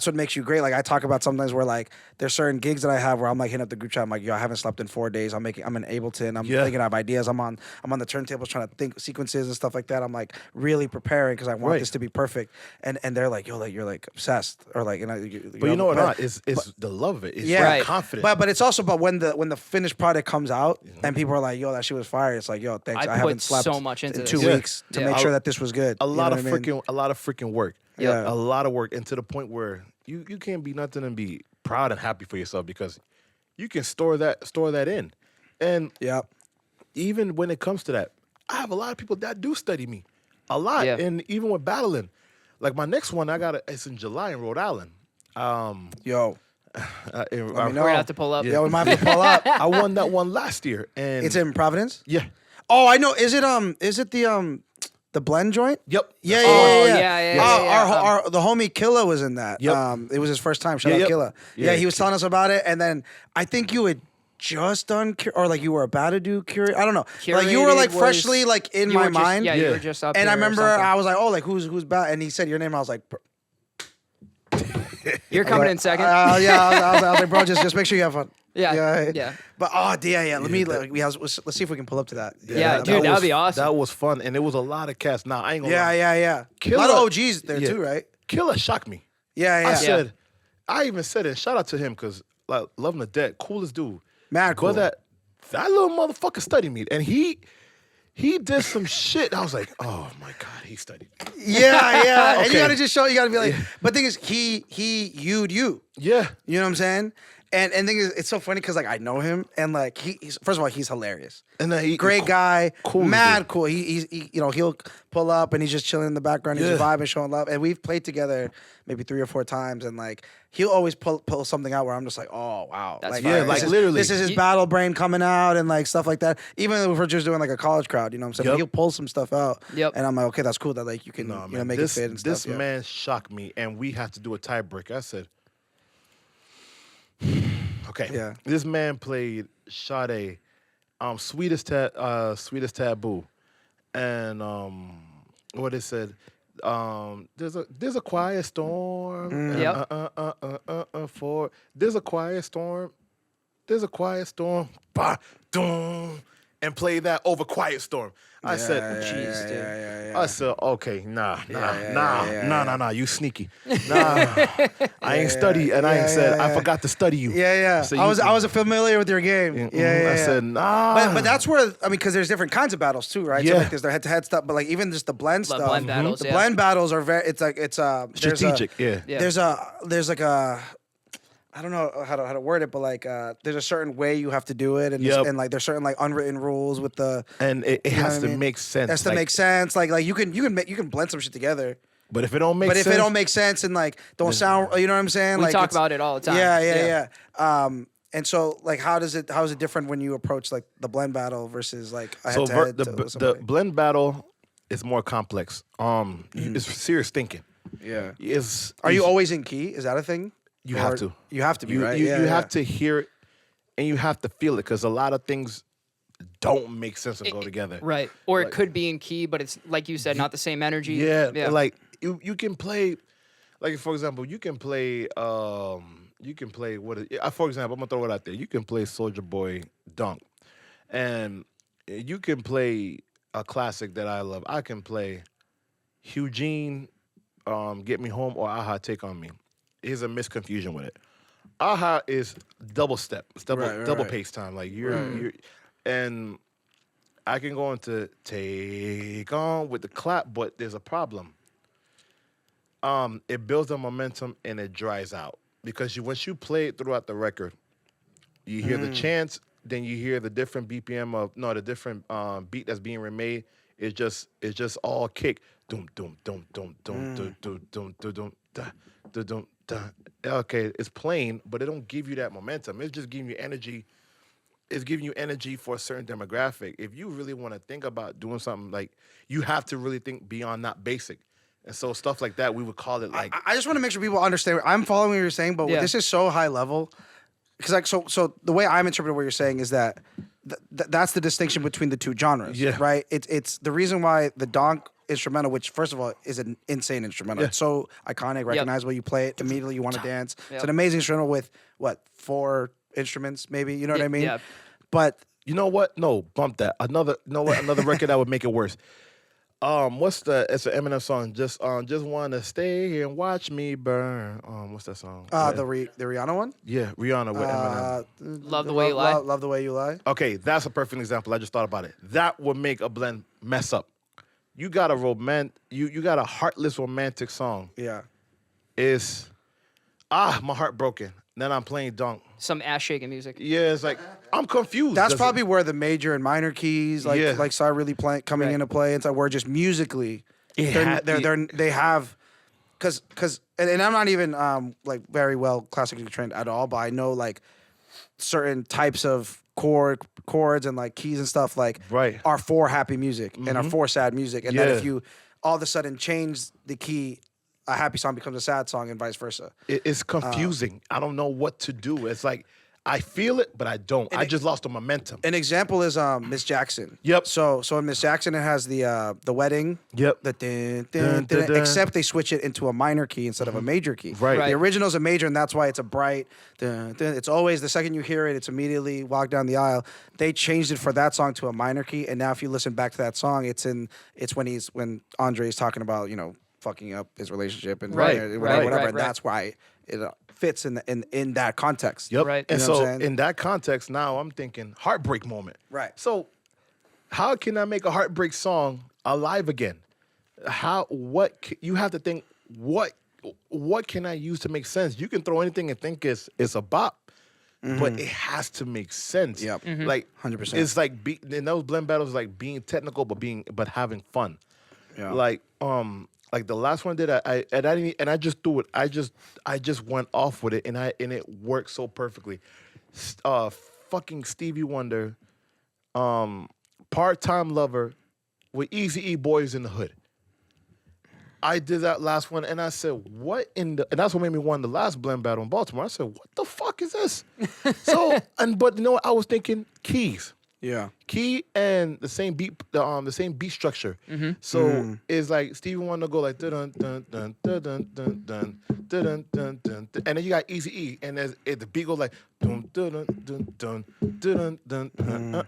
what makes you great. Like I talk about sometimes where like there's certain gigs that I have where I'm like hitting up the group chat. I'm like, yo, I haven't slept in 4 days. I'm in Ableton. I'm thinking of ideas. I'm on the turntables trying to think sequences and stuff like that. I'm like really preparing because I want this to be perfect. And they're like, yo, like you're like obsessed or like. But you know what? Not it's the love of it. It's confident. But it's also about when the finished product comes out and people are like, yo, that shit was fire. It's like, yo, thanks. I haven't put slept so much into in this. 2 Yeah. weeks to Yeah. make sure that this was good. A You lot know of what I mean? freaking work. Yeah. A lot of work, and to the point where you can't be nothing and be proud and happy for yourself because you can store that in. And even when it comes to that, I have a lot of people that do study me. A lot. Yeah. And even with battling. Like my next one, it's in July in Rhode Island. Yo. We're gonna have to pull up. Yeah, we might have to pull up. I won that one last year. And It's in Providence? yeah. Oh, I know. Is it the blend joint? Yep. Yeah, Oh, yeah. yeah. The homie Killa was in that. Yep. It was his first time. Shout Yeah, out yep. Killa. Yeah. Yeah, he was telling us about it, and then I think you had just done or like you were about to do Curate. I don't know. Like you were like Curated freshly was- like in you my were just- mind. Yeah, you were just up And there I or remember something. I was like, oh, like who's about? And he said your name. I was like, You're coming in second. yeah. I was like, bro, just make sure you have fun. Yeah. But yeah. Let's see if we can pull up to that. Yeah, dude, that'd be awesome. That was fun, and it was a lot of cats. Nah, I ain't gonna lie. Yeah. Killa- A lot of OGs there too, right? Killer shocked me. Yeah. I even said it. Shout out to him because like loving the dead, coolest dude. Mad cool. But that little motherfucker studied me, and he did some shit. I was like, oh my god, he studied. Yeah. And you Okay. gotta just show. You gotta be like. But the thing is, he you'd you. Yeah, You know what I'm saying? And the thing is, it's so funny because like I know him and like he's first of all he's hilarious. and then he Great guy, cool mad dude. cool. He he'll pull up and he's just chilling in the background. He's Yeah. vibing, showing love. And we've played together maybe 3 or 4 times. And like he'll always pull something out where I'm just like, oh wow, That's like, fire. this like, is- literally. this is his battle brain coming out and like stuff like that. Even if we're just doing like a college crowd, you know what I'm saying? Yep. He'll pull some stuff out. Yep. And I'm like, okay, that's cool that like you can No, you know man, make this, it fit and stuff. This yeah. man shocked me, and we had to do a tiebreaker. I said, okay, Yeah. This man played Sade, Sweetest Taboo, and what it said. There's a quiet storm. Yep. There's a quiet storm. There's a quiet storm. Bah, dum, and play that over Quiet Storm. I said, Jeez, dude. I said, okay, nah, you sneaky. Nah, I ain't study, and I ain't said I forgot to study you. Yeah. So I you- was familiar with your game. Yeah. I said, nah. But that's where I mean, because there's different kinds of battles too, right? So Yeah. like there's the head-to-head stuff, but like even just the blend The stuff. blend battles, The yeah. blend battles are very. It's like there's strategic. Yeah. There's like a. I don't know how to word it, but like there's a certain way you have to do it, and Yep. and like there's certain like unwritten rules with the. And it You know has what to I mean? make sense. It has to Like, make sense. Like you can blend some shit together. But if it don't make But sense, if it don't make sense and like don't sound, you know what I'm saying? We like talk it's- about it all the time. Yeah. And so like how is it different when you approach like the blend battle versus like a so head-to-head the with somebody? blend battle is more complex. It's serious thinking. Yeah. It's Are you always in key? Is that a thing? You Or- have to. You have to be, right? You have to hear it and you have to feel it because a lot of things don't make sense and go together. Right. Or it could be in key, but it's like you said, not the same energy. Yeah, like you can play, like for example, you can play for example, I'm gonna throw it out there. You can play Soulja Boy Dunk, and you can play a classic that I love. I can play Eugene, Get Me Home, or Aha, Take On Me. Here's a misconfusion with it. Aha is double step, it's double pace time. Like you're and I can go into Take On with the clap, but there's a problem. It builds the momentum and it dries out because once you play it throughout the record, you hear the chants, then you hear the different BPM the different beat that's being remade. It's just all kick. Doom doom doom doom doom doom doom doom doom da da doom da. Okay, it's playing, but it don't give you that momentum. It's just giving you energy. It's giving you energy for a certain demographic. If you really want to think about doing something, like you have to really think beyond not basic. And so stuff like that, we would call it like. I just want to make sure people understand. I'm following what you're saying, but this is so high level. Because like so the way I'm interpreting what you're saying is that that's the distinction between the two genres. Yeah. Right. It's the reason why the donk instrumental, which first of all is an insane instrumental. Yeah. It's so iconic, recognizable. You play it immediately, you want to dance. Yep. It's an amazing instrumental with what 4 instruments, maybe. You know what I mean? Yeah. But You know what? No, bump that. Another record that would make it worse. It's an Eminem song. Just wanna stay here and watch me burn. What's that song? the Rihanna one. Yeah, Rihanna with Eminem. Love the Way You Lie. Love the Way You Lie. Okay, that's a perfect example. I just thought about it. That would make a blend mess up. You got a you got a heartless romantic song. Yeah. It's my heart broken. Then I'm playing dunk. Some ass shaking music. Yeah, it's like I'm confused. That's probably where the major and minor keys start really coming into play. It's like where just musically they have because and I'm not even like very well classically trained at all, but I know like certain types of chords and like keys and stuff like are for happy music and are for sad music, and that if you all of a sudden change the key, a happy song becomes a sad song and vice versa. It's confusing. I don't know what to do. It's like I feel it, but I don't. I just lost the momentum. An example is Miss Jackson. Yep. So in Miss Jackson, it has the wedding. Yep. The dun, dun, dun, except they switch it into a minor key instead of a major key. Right. The original is a major, and that's why it's a bright. Dun, dun. It's always the second you hear it, it's immediately walk down the aisle. They changed it for that song to a minor key, and now if you listen back to that song, it's when Andre's talking about fucking up his relationship and whatever. And that's why it fits in that context. Yep. Right. And You know what I'm so saying? in that context, now I'm thinking heartbreak moment. Right. So how can I make a heartbreak song alive again? You have to think what can I use to make sense? You can throw anything and think it's a bop. But it has to make sense. Yep. Like 100%. It's like in those blend battles, like being technical but having fun. Yeah. Like the last one I just threw it. I just went off with it and it worked so perfectly. Fucking Stevie Wonder, Part-Time Lover with Eazy-E, Boys in the Hood. I did that last one and I said, and that's what made me win the last blend battle in Baltimore. I said, what the fuck is this? But you know what? I was thinking keys. Yeah. Key and the same beat, the same beat structure. So it's like Stevie Wonder go like dun dun dun dun dun dun dun dun dun dun, and then you got Eazy-E, and the beat goes like dun dun dun dun dun dun dun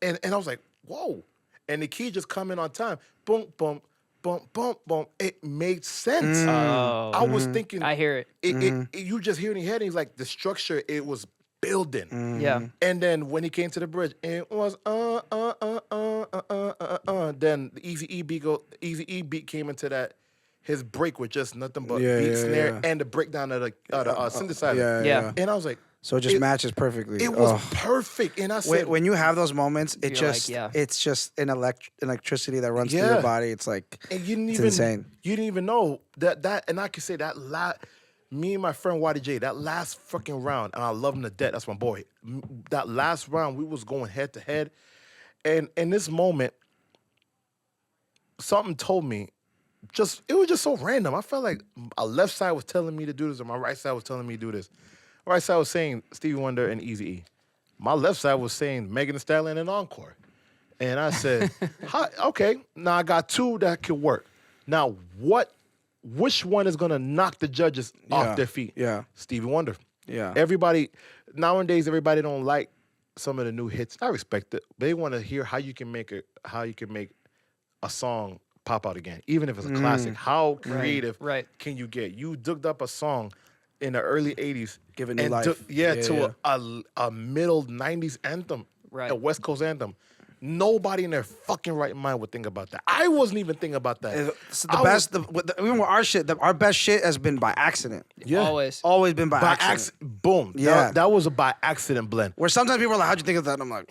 and I was like, whoa, and the key just come in on time, boom boom boom boom boom. It made sense. I was thinking, I hear it. You just hear it in your head, and he's like the structure. It was building. Yeah. And then when he came to the bridge, it was then the Eazy-E beat came into that. His break with just nothing but beat, snare, and the breakdown of the synthesizer. Yeah. And I was like, So it just matches perfectly. It was perfect, and I said, when you have those moments, it You're just like, yeah. it's just an electricity that runs through your body. It's like and you didn't it's even insane. you didn't even know that, and I can say that me and my friend YDJ, that last fucking round, and I love him to death. That's my boy. That last round, we was going head to head, and in this moment, something told me. It was just so random. I felt like a left side was telling me to do this, and my right side was telling me to do this. My right side was saying Stevie Wonder and Eazy-E. My left side was saying Megan Thee Stallion and Encore. And I said, okay, now I got two that could work. Now, which one is gonna knock the judges off their feet? Yeah. Stevie Wonder. Yeah. Nowadays, everybody don't like some of the new hits. I respect it. They want to hear how you can make a song pop out again, even if it's a classic. How creative can you get? You dug up a song in the early 80s. Give it new life. A middle 90s anthem, a West Coast anthem. Nobody in their fucking right mind would think about that. I wasn't even thinking about that. Even with our shit, our best shit has been by accident. Yeah. Always been by accident. Boom. Yeah. That was a by accident blend. Where sometimes people are like, how'd you think of that? And I'm like,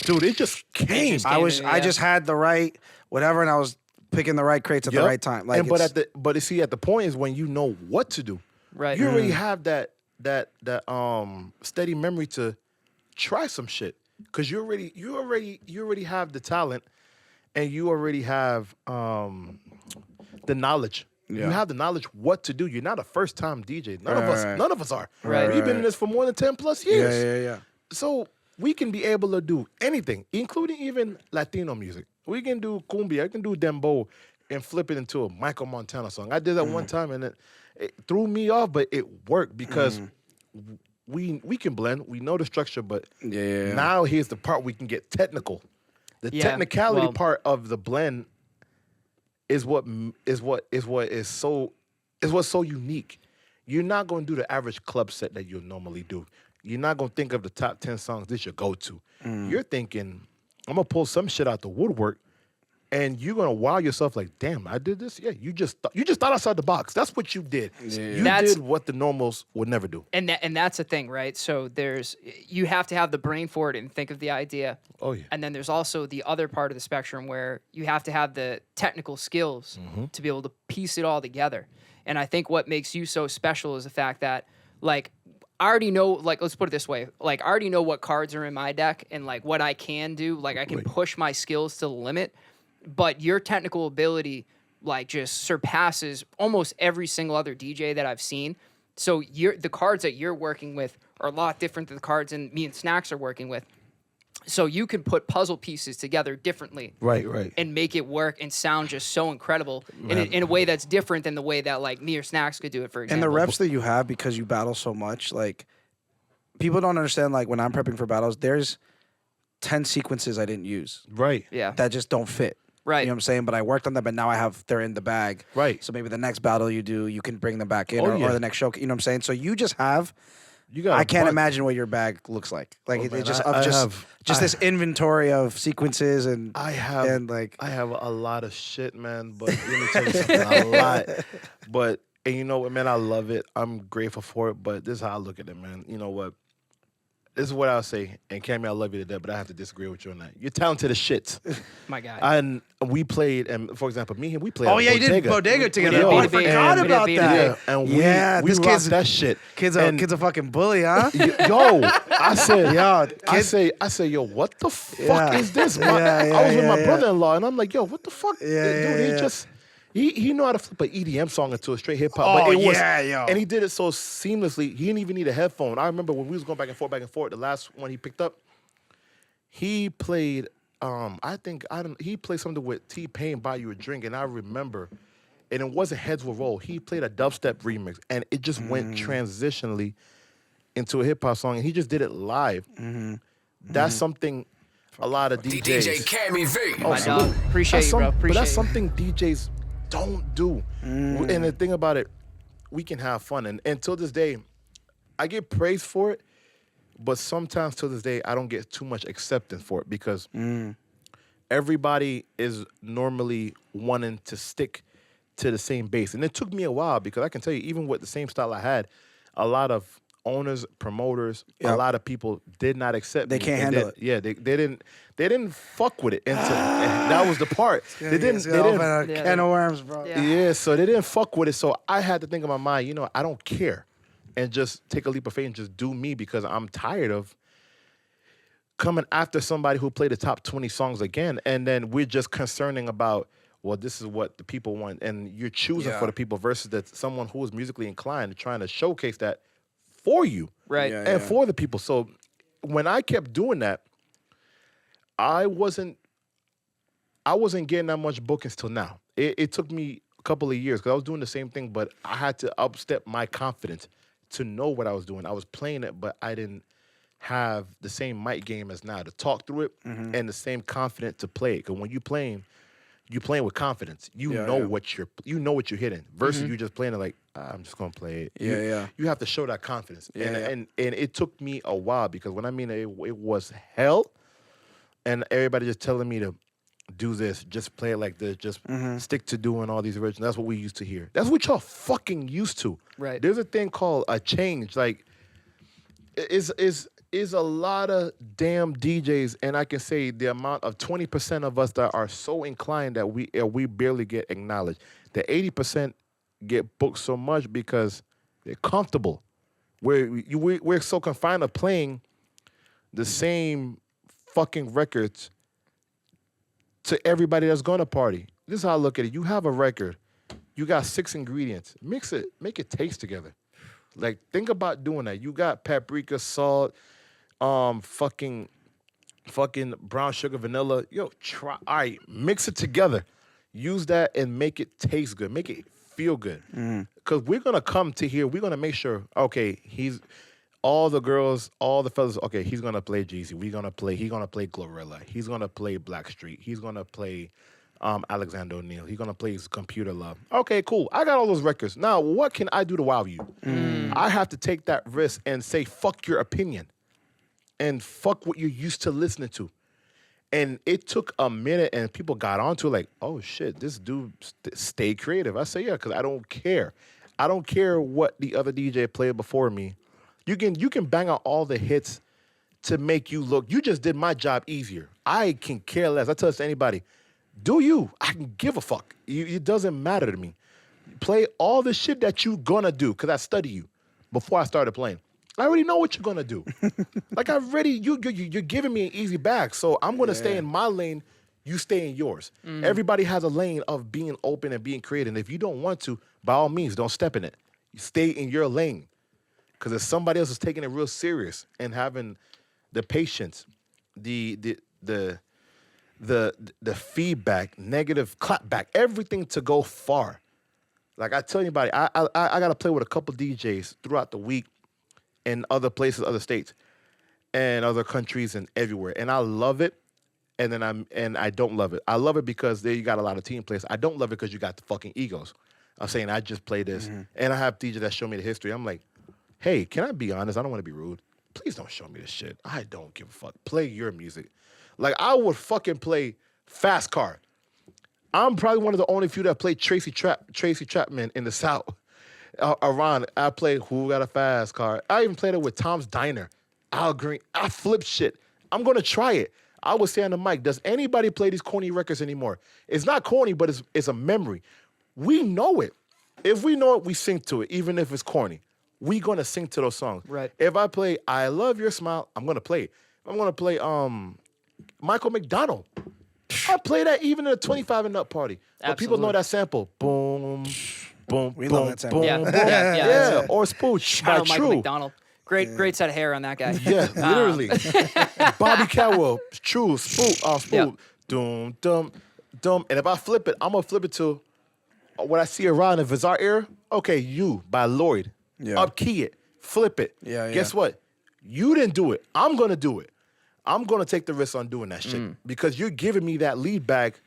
dude, it just came. I just had the right whatever, and I was picking the right crates at the right time. Like, but see, at the point is when you know what to do. Right. You already have that steady memory to try some shit. Cause you already have the talent, and you already have the knowledge. Yeah. You have the knowledge what to do. You're not a first time DJ. None of us are. Right. We've been in this for more than 10+ years. Yeah. So we can be able to do anything, including even Latino music. We can do cumbia. I can do dembow and flip it into a Michael Montana song. I did that one time, and it threw me off, but it worked because we can blend. We know the structure, but now here's the part we can get technical. The technicality part of the blend is what's so unique. You're not going to do the average club set that you'll normally do. You're not going to think of the top 10 songs this your go-to. You're thinking, I'm going to pull some shit out the woodwork, and you're going to wow yourself like, damn, I did this? Yeah, you just thought outside the box. That's what you did. You did what the normals would never do. And that's the thing, right? So you have to have the brain for it and think of the idea. Oh, yeah. And then there's also the other part of the spectrum where you have to have the technical skills to be able to piece it all together. And I think what makes you so special is the fact that, like, I already know, like, let's put it this way. Like, I already know what cards are in my deck and, like, what I can do. Like, I can push my skills to the limit. But your technical ability, like, just surpasses almost every single other DJ that I've seen. So the cards that you're working with are a lot different than the cards me and SNAX are working with. So you can put puzzle pieces together differently. Right. And make it work and sound just so incredible in a way that's different than the way that, like, me or SNAX could do it, for example. And the reps that you have, because you battle so much, like, people don't understand, like, when I'm prepping for battles, there's 10 sequences I didn't use. Right. Yeah. That just don't fit. Right. You know what I'm saying? But I worked on them, but now they're in the bag. Right. So maybe the next battle you do, you can bring them back in, or the next show. You know what I'm saying? So you just have. I can't imagine what your bag looks like. Like just this inventory of sequences and I have a lot of shit, man. But let me tell you something, a lot. But and you know what, man, I love it. I'm grateful for it. But this is how I look at it, man. You know what? This is what I'll say, and Cammy, I love you to death, but I have to disagree with you on that. You're talented as shit. My God. And we played, and for example, me and we played. Oh yeah, you did Bodega together. I forgot about that. Yeah, and we this kid's that shit. Kid's a fucking bully, huh? Yo, I said, yo, what the fuck is this? I was with my brother-in-law, and I'm like, yo, what the fuck? Dude, he know how to flip an EDM song into a straight hip hop. Oh, but it was, yo. And he did it so seamlessly. He didn't even need a headphone. I remember when we was going back and forth, the last one he picked up, he played, he played something with T-Pain, Buy You a Drink, and I remember, and it wasn't Heads Will Roll. He played a dubstep remix, and it just went transitionally into a hip hop song, and he just did it live. That's something a lot of DJs. DJ Cammmy V. My dog. Appreciate you, bro. But that's something DJs don't do. And the thing about it, we can have fun. And until this day, I get praised for it, but sometimes to this day, I don't get too much acceptance for it because everybody is normally wanting to stick to the same base. And it took me a while because I can tell you, even with the same style I had, a lot of owners, promoters, a lot of people did not accept They me. can't And handle it. Yeah, they didn't fuck with it. And that was the part. They didn't. Can of worms, bro. Yeah, so they didn't fuck with it. So I had to think in my mind, you know, I don't care, and just take a leap of faith and just do me, because I'm tired of coming after somebody who played the top 20 songs again, and then we're just concerning about, well, this is what the people want, and you're choosing for the people versus that someone who is musically inclined trying to showcase that for you, Right. and for the people. So when I kept doing that, I wasn't getting that much bookings till now. It took me a couple of years because I was doing the same thing, but I had to upstep my confidence to know what I was doing. I was playing it, but I didn't have the same mic game as now to talk through it and the same confidence to play it. Because when you're playing with confidence. You know what you're hitting versus you just playing it like, I'm just gonna play it. You have to show that confidence. And it took me a while, because when I mean it was hell, and everybody just telling me to do this, just play it like this, just stick to doing all these originals. That's what we used to hear. That's what y'all fucking used to. Right. There's a thing called a change. Like, is a lot of damn DJs, and I can say the amount of 20% of us that are so inclined that we barely get acknowledged. The 80% get booked so much because they're comfortable. We're so confined to playing the same fucking records to everybody that's going to party. This is how I look at it. You have a record. You got 6 ingredients. Mix it. Make it taste together. Like, think about doing that. You got paprika, salt, fucking brown sugar, vanilla. Yo, try. All right, mix it together. Use that and make it taste good. Make it feel good. Because we're going to come to here. We're going to make sure, okay, all the girls, all the fellas, okay, he's going to play Jeezy. He's going to play Glorilla. He's going to play Blackstreet. He's going to play Alexander O'Neal. He's going to play his Computer Love. Okay, cool. I got all those records. Now, what can I do to wow you? I have to take that risk and say, fuck your opinion. And fuck what you're used to listening to. And it took a minute, and people got onto it like, oh, shit, this dude stay creative. I say, yeah, because I don't care. I don't care what the other DJ played before me. You can bang out all the hits to make you look. You just did my job easier. I can care less. I tell this to anybody, do you? I can give a fuck. It doesn't matter to me. Play all the shit that you gonna do, because I study you before I started playing. I already know what you're gonna do. Like, you're giving me an easy bag, so I'm gonna stay in my lane. You stay in yours. Everybody has a lane of being open and being creative. And if you don't want to, by all means, don't step in it. You stay in your lane, because if somebody else is taking it real serious and having the patience, the feedback, negative clapback, everything to go far. Like, I tell anybody, I got to play with a couple DJs throughout the week in other places, other states, and other countries and everywhere. And I love it, and then I don't love it. I love it because there you got a lot of team players. I don't love it because you got the fucking egos. I'm saying, I just play this. And I have DJs that show me the history. I'm like, hey, can I be honest? I don't want to be rude. Please don't show me this shit. I don't give a fuck. Play your music. Like, I would fucking play Fast Car. I'm probably one of the only few that played Tracy Chapman in the South. Around, I play Who Got a Fast Car. I even played it with Tom's Diner, Al Green. I flip shit. I'm going to try it. I would say on the mic, does anybody play these corny records anymore? It's not corny, but it's a memory. We know it. If we know it, we sing to it, even if it's corny. We going to sing to those songs. Right. If I play I Love Your Smile, I'm going to play it. I'm going to play Michael McDonald. I play that even at a 25 and up party. But people know that sample. Boom, boom, We boom, love that sample. boom, Yeah, boom. yeah. Or Spooch by Shout out Michael True. McDonald. Great set of hair on that guy. Yeah, literally. Bobby Caldwell, True, Spook. Yeah. Dum, dum, dum. And if I flip it, I'm going to flip it to what I see around the VERZUZ era. Okay, You by Lloyd. Yeah. Upkey it. Flip it. Yeah, Guess yeah. what? You didn't do it. I'm going to do it. I'm going to take the risk on doing that shit because you're giving me that lead back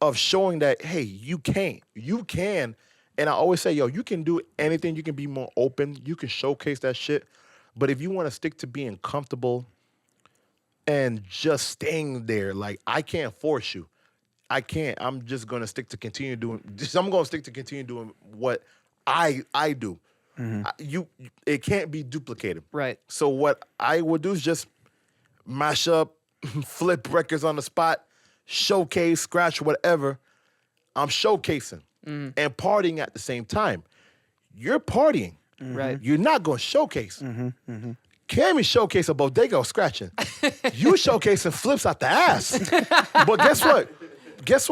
of showing that, hey, you can. You can. And I always say, yo, you can do anything. You can be more open. You can showcase that shit. But if you want to stick to being comfortable and just staying there, like, I can't force you. I can't. I'm just going to stick to continue doing what I do. It can't be duplicated. Right. So what I would do is just mash up, flip records on the spot, showcase, scratch, whatever. I'm showcasing and partying at the same time. You're partying. Right. You're not going to showcase. Cammy showcase a bodega scratching. You showcasing flips out the ass. But guess what? Guess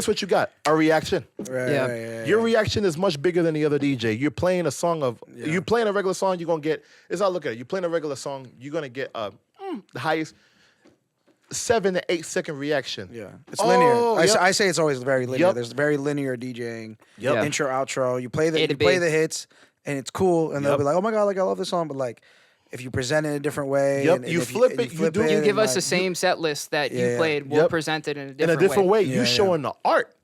what you got? A reaction. Yeah. Your reaction is much bigger than the other DJ. You're playing a song you're playing a regular song, you're going to get, as I look at it, you're playing a regular song, you're going to get the highest 7 to 8 second reaction. Yeah, it's linear. Yep. I say it's always very linear. Yep. There's very linear DJing. Yep. Intro, outro. You play A to B. the hits, and it's cool. And they'll Yep. be like, "Oh my god, like I love this song," but like, if you present it in a different way, Yep. and You if flip it, flip you do- You and give us like- the same set list that you Yeah. played. We'll Yep. present it in a in different a different way. Yeah, You yeah. showing the art.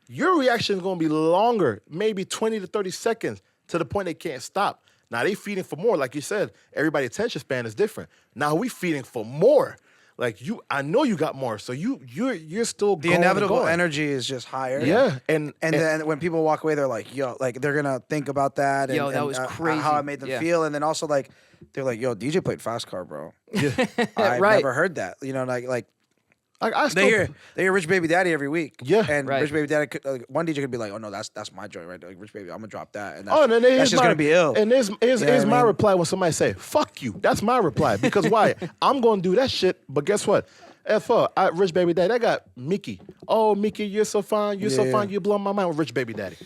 Your reaction is going to be longer, maybe 20 to 30 seconds, to the point they can't stop. Now they feeding for more, like you said. Everybody's attention span is different. Now we feeding for more. Like I know you got more, so you're still The going inevitable and going. energy is just higher. Yeah, and then when people walk away, they're like, "Yo," like they're gonna think about that. And, Yo, that and, was how crazy. I made them Yeah. feel, and then also like they're like, "Yo, DJ played Fast Car, bro." I've Right. never heard that. You know, like I still, they hear Rich Baby Daddy every week. Yeah. and Right. Rich Baby Daddy, one DJ could be like, "Oh no, that's my joint right there. Like Rich Baby, I'm gonna drop that." And that's, Oh, and then that's here's just gonna be ill. And here's You know what I my mean? reply when somebody say, "Fuck you." That's my reply because why? I'm gonna do that shit. But guess what? Rich Baby Daddy, I got Mickey. Oh, Mickey, you're so fine. You're so Yeah. fine. You blow my mind with Rich Baby Daddy.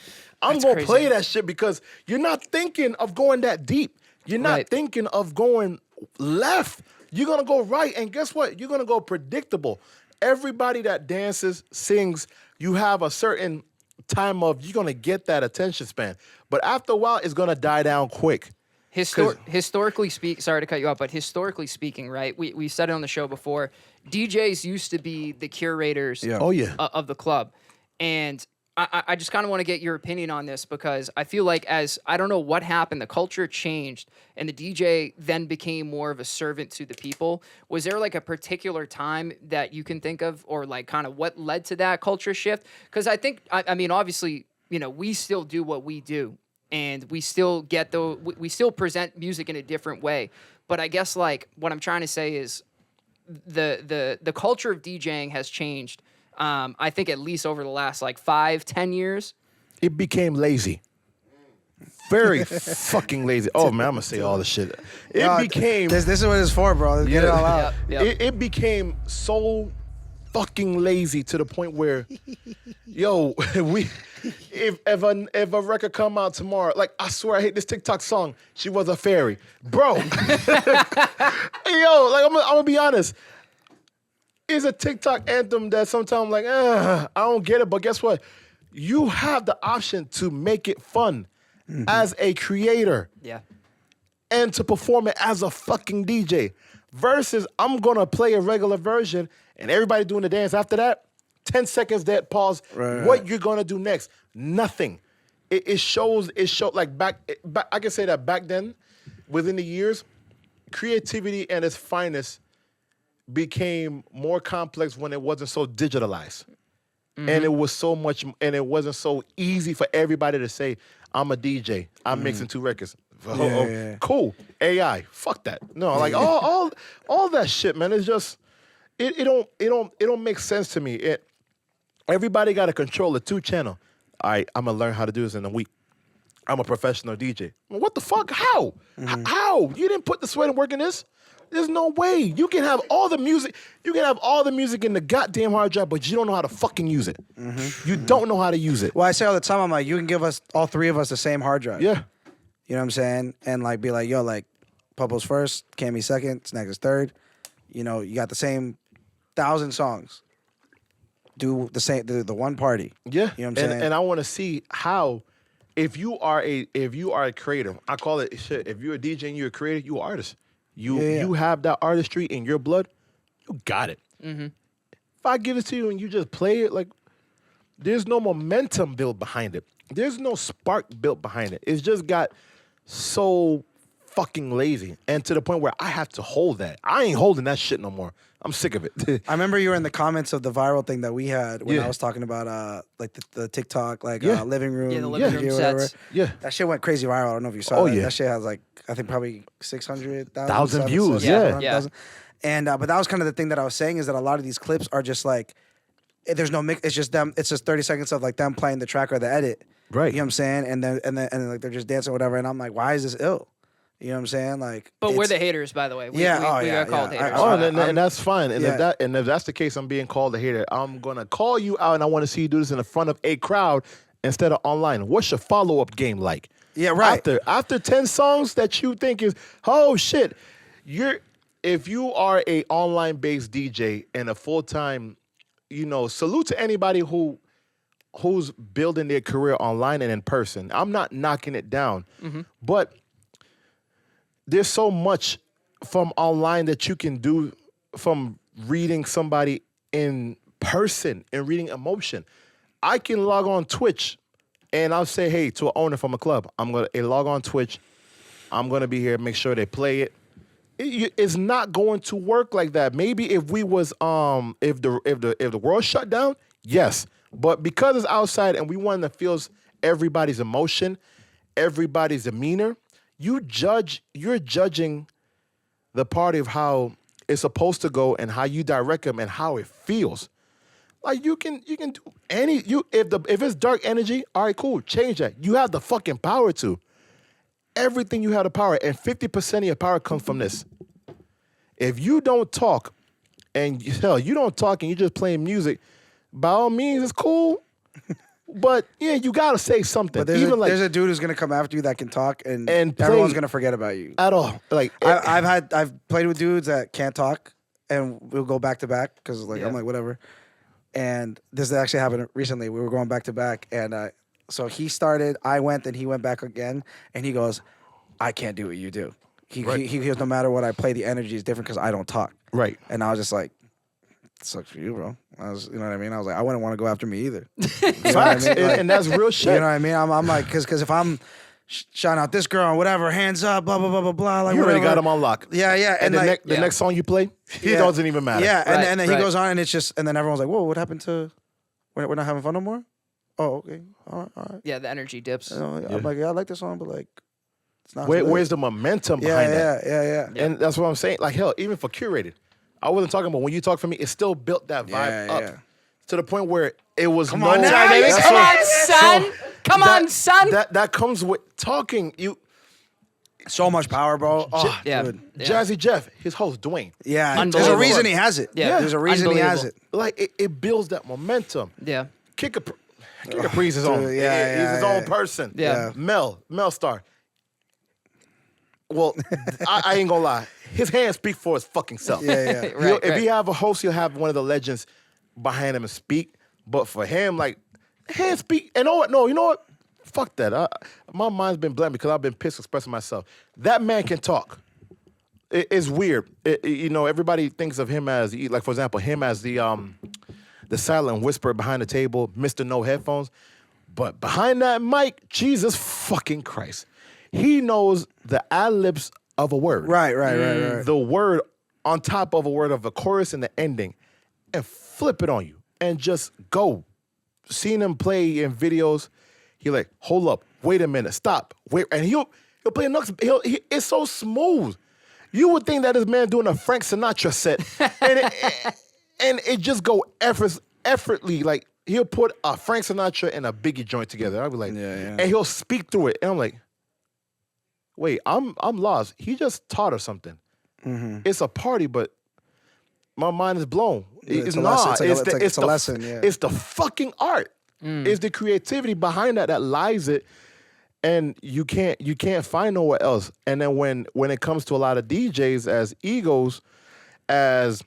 I'm That's gonna crazy. play that shit because you're not thinking of going that deep. You're not Right. thinking of going left. You're gonna go right, and guess what? You're gonna go predictable. Everybody that dances, sings, you have a certain time of you're gonna get that attention span. But after a while, it's gonna die down quick. Historically sorry to cut you off, but historically speaking, right? We said it on the show before. DJs used to be the curators Yeah. Oh yeah. of the club. And I just kind of want to get your opinion on this because I feel like I don't know what happened, the culture changed and the DJ then became more of a servant to the people. Was there like a particular time that you can think of or like kind of what led to that culture shift? Because I think, I mean, obviously, you know, we still do what we do and we still we still present music in a different way. But I guess like what I'm trying to say is the culture of DJing has changed. I think at least over the last like 5-10 years. It became lazy. Very fucking lazy. Oh man, I'm gonna say all the shit. It No, became This is what it's for, bro. Get it all out. Yep. It became so fucking lazy to the point where, yo, if a record come out tomorrow, like I swear I hate this TikTok song. She was a fairy, bro. Yo, like I'm gonna be honest. It's a TikTok anthem that sometimes I'm like, I don't get it. But guess what? You have the option to make it fun as a creator Yeah. and to perform it as a fucking DJ. Versus I'm gonna play a regular version and everybody doing the dance after that, 10 seconds dead pause. Right. What you're gonna do next? Nothing. It shows like back I can say that back then, within the years, creativity at its finest became more complex when it wasn't so digitalized. And it was so much, and it wasn't so easy for everybody to say, I'm a DJ. I'm mixing 2 records. Yeah. Cool. AI. Fuck that. No, like all that shit, man. It's just it don't make sense to me. Everybody got to control the 2 channel. All right, I'm gonna learn how to do this in a week. I'm a professional DJ. Well, what the fuck? How? How? You didn't put the sweat and work in this? There's no way. You can have all the music. You can have all the music in the goddamn hard drive, but you don't know how to fucking use it. You don't know how to use it. Well, I say all the time, I'm like, you can give us all 3 of us the same hard drive. Yeah. You know what I'm saying? And like be like, yo, like PoPo's first, Cammy second, SNAX is third. You know, you got the same 1,000 songs. Do the same the one party. Yeah. You know what I'm saying? And I want to see how if you are a creative, I call it shit. If you're a DJ and you're a creative, you're an artist. You have that artistry in your blood, you got it. If I give it to you and you just play it, like there's no momentum built behind it. There's no spark built behind it. It's just got so fucking lazy. And to the point where I have to hold that. I ain't holding that shit no more. I'm sick of it. I remember you were in the comments of the viral thing that we had when Yeah. I was talking about like the TikTok Yeah. living room, Yeah, the living room video, whatever. sets. Yeah. That shit went crazy viral. I don't know if you saw Oh, that. yeah. That shit has like I think probably 600,000 Thousand views, yeah. And but that was kind of the thing that I was saying is that a lot of these clips are just like there's no mix. It's just them. It's just 30 seconds of like them playing the track or the edit. Right. You know what I'm saying? And then like they're just dancing or whatever. And I'm like, why is this ill? You know what I'm saying? Like, But we're it's- the haters, by the way. We Yeah, we yeah, got called yeah. haters. Oh, for that. and that's fine. And Yeah. if that's the case, I'm being called a hater. I'm gonna call you out, and I want to see you do this in the front of a crowd instead of online. What's your follow-up game like? Yeah, right. After 10 songs that you think is shit, if you are a online based DJ and a full time, salute to anybody who's building their career online and in person. I'm not knocking it down, but there's so much from online that you can do from reading somebody in person and reading emotion. I can log on Twitch and I'll say, hey, to an owner from a club, I'm going to log on Twitch. I'm going to be here, make sure they play it. It's not going to work like that. Maybe if we was if the world shut down, yes. But because it's outside and we want to feel everybody's emotion, everybody's demeanor, you're judging the party of how it's supposed to go and how you direct them and how it feels. Like you can do if it's dark energy, all right, cool, change that. You have the fucking power to. Everything you have the power, and 50% of your power comes from this. If you don't talk, and you don't talk and you're just playing music, by all means, it's cool. But yeah, you gotta say something. But there's a dude who's gonna come after you that can talk, and everyone's gonna forget about you at all. Like I've played with dudes that can't talk, and we'll go back to back because I'm like whatever. And this actually happened recently. We were going back to back, and so he started. I went, and he went back again, and he goes, "I can't do what you do." He goes, "No matter what I play, the energy is different because I don't talk." Right. And I was just like, sucks for you, bro. You know what I mean? I was like, I wouldn't want to go after me either. You know what I Facts, mean? Like, and that's real shit. You know what I mean? I'm like, because if I'm shouting out this girl, whatever, hands up, blah blah blah blah blah, like you already whatever. got him on lock. Yeah, yeah. And like, the next song you play, he Yeah. doesn't even matter. Yeah, and then he right. goes on, and it's just, and then everyone's like, whoa, what happened to? We're not having fun no more. Oh, okay, all right. Yeah, the energy dips. You know, I'm like, yeah, I like this song, but like, it's not. Where's the momentum behind that? Yeah. And that's what I'm saying. Like hell, even for curated, I wasn't talking about when you talk for me. It still built that vibe up Yeah. to the point where it was Come on now, Sorry, baby. That's Come what- on, son. Come on, son. That comes with talking. So much power, bro. Oh, Yeah. dude. Jazzy Jeff, his host Dwayne. Yeah, there's a Unbelievable. reason he has it. Yeah. There's a reason he has it. Like it builds that momentum. Yeah. Kick a Breeze his own. Dude, He's yeah, his yeah. own person. Yeah. Mel Star. Well, I ain't gonna lie. His hands speak for his fucking self. Yeah. If he have a host, he'll have one of the legends behind him and speak. But for him, like, hands speak. And you know what? Fuck that. My mind's been blank because I've been pissed expressing myself. That man can talk. It's weird. Everybody thinks of him as, like, for example, him as the silent whisperer behind the table, Mr. No Headphones. But behind that mic, Jesus fucking Christ. He knows the ad-libs of a word. Right. The word on top of a word of a chorus and the ending. And flip it on you. And just go. Seeing him play in videos, he like, hold up, wait a minute, stop, wait. And he'll play next. It's so smooth. You would think that this man doing a Frank Sinatra set. and it just go effortlessly. Like, he'll put a Frank Sinatra and a Biggie joint together. I'll be like, Yeah. and he'll speak through it. And I'm like, wait, I'm lost. He just taught us something. Mm-hmm. It's a party, but my mind is blown. It's a lesson. It's a lesson, yeah. It's the fucking art. It's the creativity behind that lies it, and you can't find nowhere else. And then when it comes to a lot of DJs as egos, as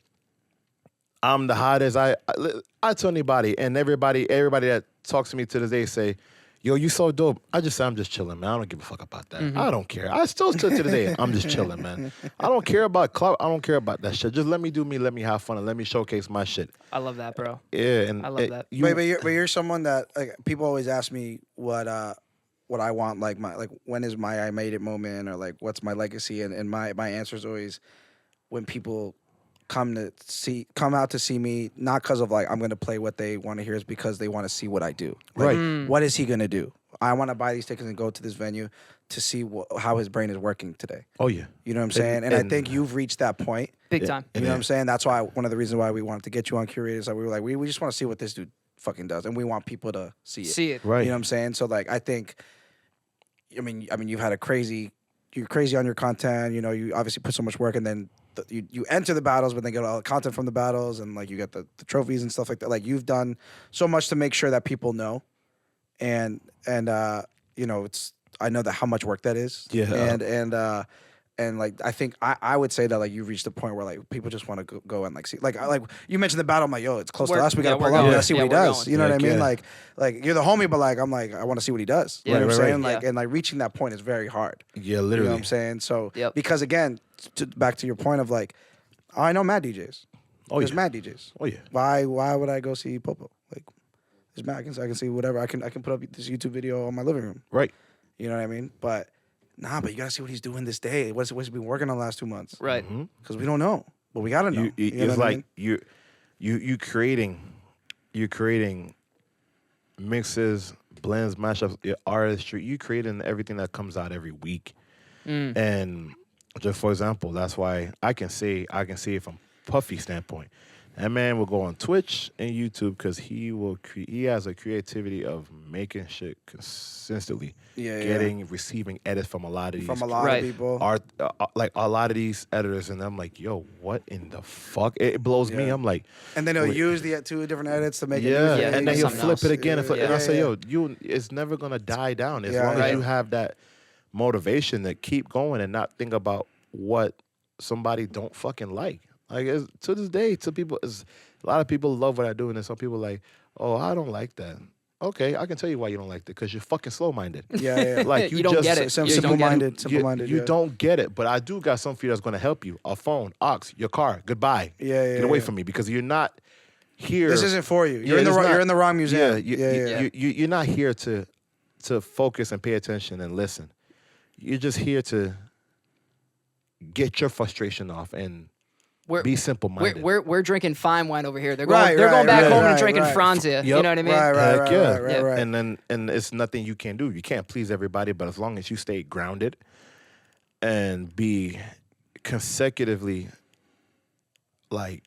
I'm the hottest, I tell anybody, and everybody that talks to me to this day say, yo, you so dope. I just say I'm just chilling, man. I don't give a fuck about that. I don't care. I still to this day, I'm just chilling, man. I don't care about club. I don't care about that shit. Just let me do me, let me have fun, and let me showcase my shit. I love that, bro. Yeah, and I love that. But you're someone that, like, people always ask me what what I want, like when is my I made it moment, or like what's my legacy, and my answer is always when people come out to see me, not because of like I'm gonna play what they want to hear, is because they want to see what I do. Like, what is he gonna do? I want to buy these tickets and go to this venue to see how his brain is working today. Oh yeah, you know what I'm saying. And I think you've reached that point, big time. You know what I'm saying. That's why one of the reasons why we wanted to get you on Curator is that we were like we just want to see what this dude fucking does, and we want people to see it. Right. You know what I'm saying. So like I think, I mean you've had you're crazy on your content. You know, you obviously put so much work, and then you enter the battles, but then get all the content from the battles, and like you get the trophies and stuff like that. Like you've done so much to make sure that people know, and you know, I know that how much work that is. Yeah. And like I think I would say that like you've reached a point where like people just want to go and like see, like you mentioned the battle. I'm like, yo, it's close to us. We gotta pull up. We gotta see what he does. You know what I mean? Like you're the homie, but like I'm like I want to see what he does. You know what I'm saying? Like and like reaching that point is very hard. Yeah, literally. You know what I'm saying? So because again, back to your point of like, I know mad DJs. Oh, there's mad DJs. Oh yeah. Why would I go see PoPo? Like there's mad. I can see whatever. I can put up this YouTube video on my living room. Right. You know what I mean? But but you gotta see what he's doing this day. What's he been working on the last 2 months? Right. Because we don't know, but we gotta know. It's like you creating mixes, blends, mashups, your artistry. You creating everything that comes out every week. And just for example, that's why I can see it from Puffy's standpoint. That man will go on Twitch and YouTube because he has a creativity of making shit consistently, receiving edits from a lot of these people, like a lot of these editors, and I'm like, yo, what in the fuck? It blows me. I'm like, and then he'll use the 2 different edits to make it. And then he'll flip it again, and I say, yo, it's never gonna die down as long as you have that motivation to keep going and not think about what somebody don't fucking like. Like to this day, a lot of people love what I do, and then some people like, oh, I don't like that. Okay, I can tell you why you don't like it, because you're fucking slow-minded. Like you don't get it. Simple-minded. You don't get it, but I do got something for you that's going to help you. A phone, aux, your car. Goodbye. Get away from me, because you're not here. This isn't for you. You're in the wrong museum. You're not here to focus and pay attention and listen. You're just here to get your frustration off and be simple-minded. We're drinking fine wine over here. They're going back home and drinking Franzia. You know what I mean? Right. And it's nothing you can do. You can't please everybody, but as long as you stay grounded and be consecutively, like,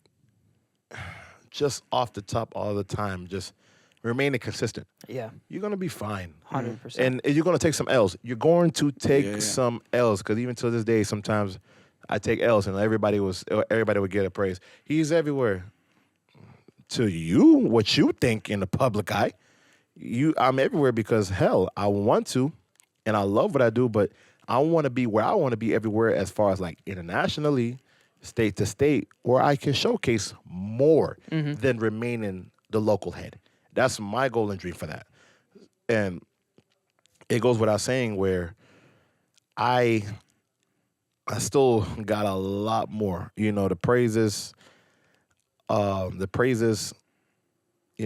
just off the top all the time, just remaining consistent. Yeah. You're going to be fine. 100%. And you're going to take some L's. You're going to take some L's, because even to this day, sometimes I take L's, and everybody would get a praise. He's everywhere. To you, what you think in the public eye, I'm everywhere because hell, I want to, and I love what I do, but I want to be where I want to be everywhere, as far as like internationally, state to state, where I can showcase more than remaining the local head. That's my goal and dream for that. And it goes without saying where I still got a lot more. You know, the praises, you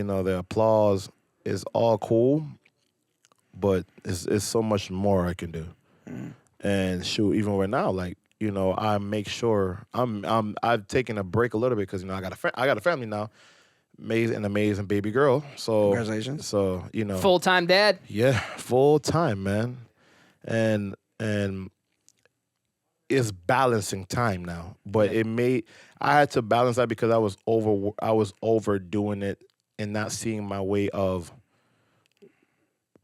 know, the applause is all cool, but it's so much more I can do. And shoot, even right now, like, you know, I make sure I've taken a break a little bit, because, you know, I got a family now, an amazing baby girl. So congratulations. So, you know, full-time dad. Yeah, full-time, man. And it's balancing time now, but I had to balance that because I was overdoing it and not seeing my way of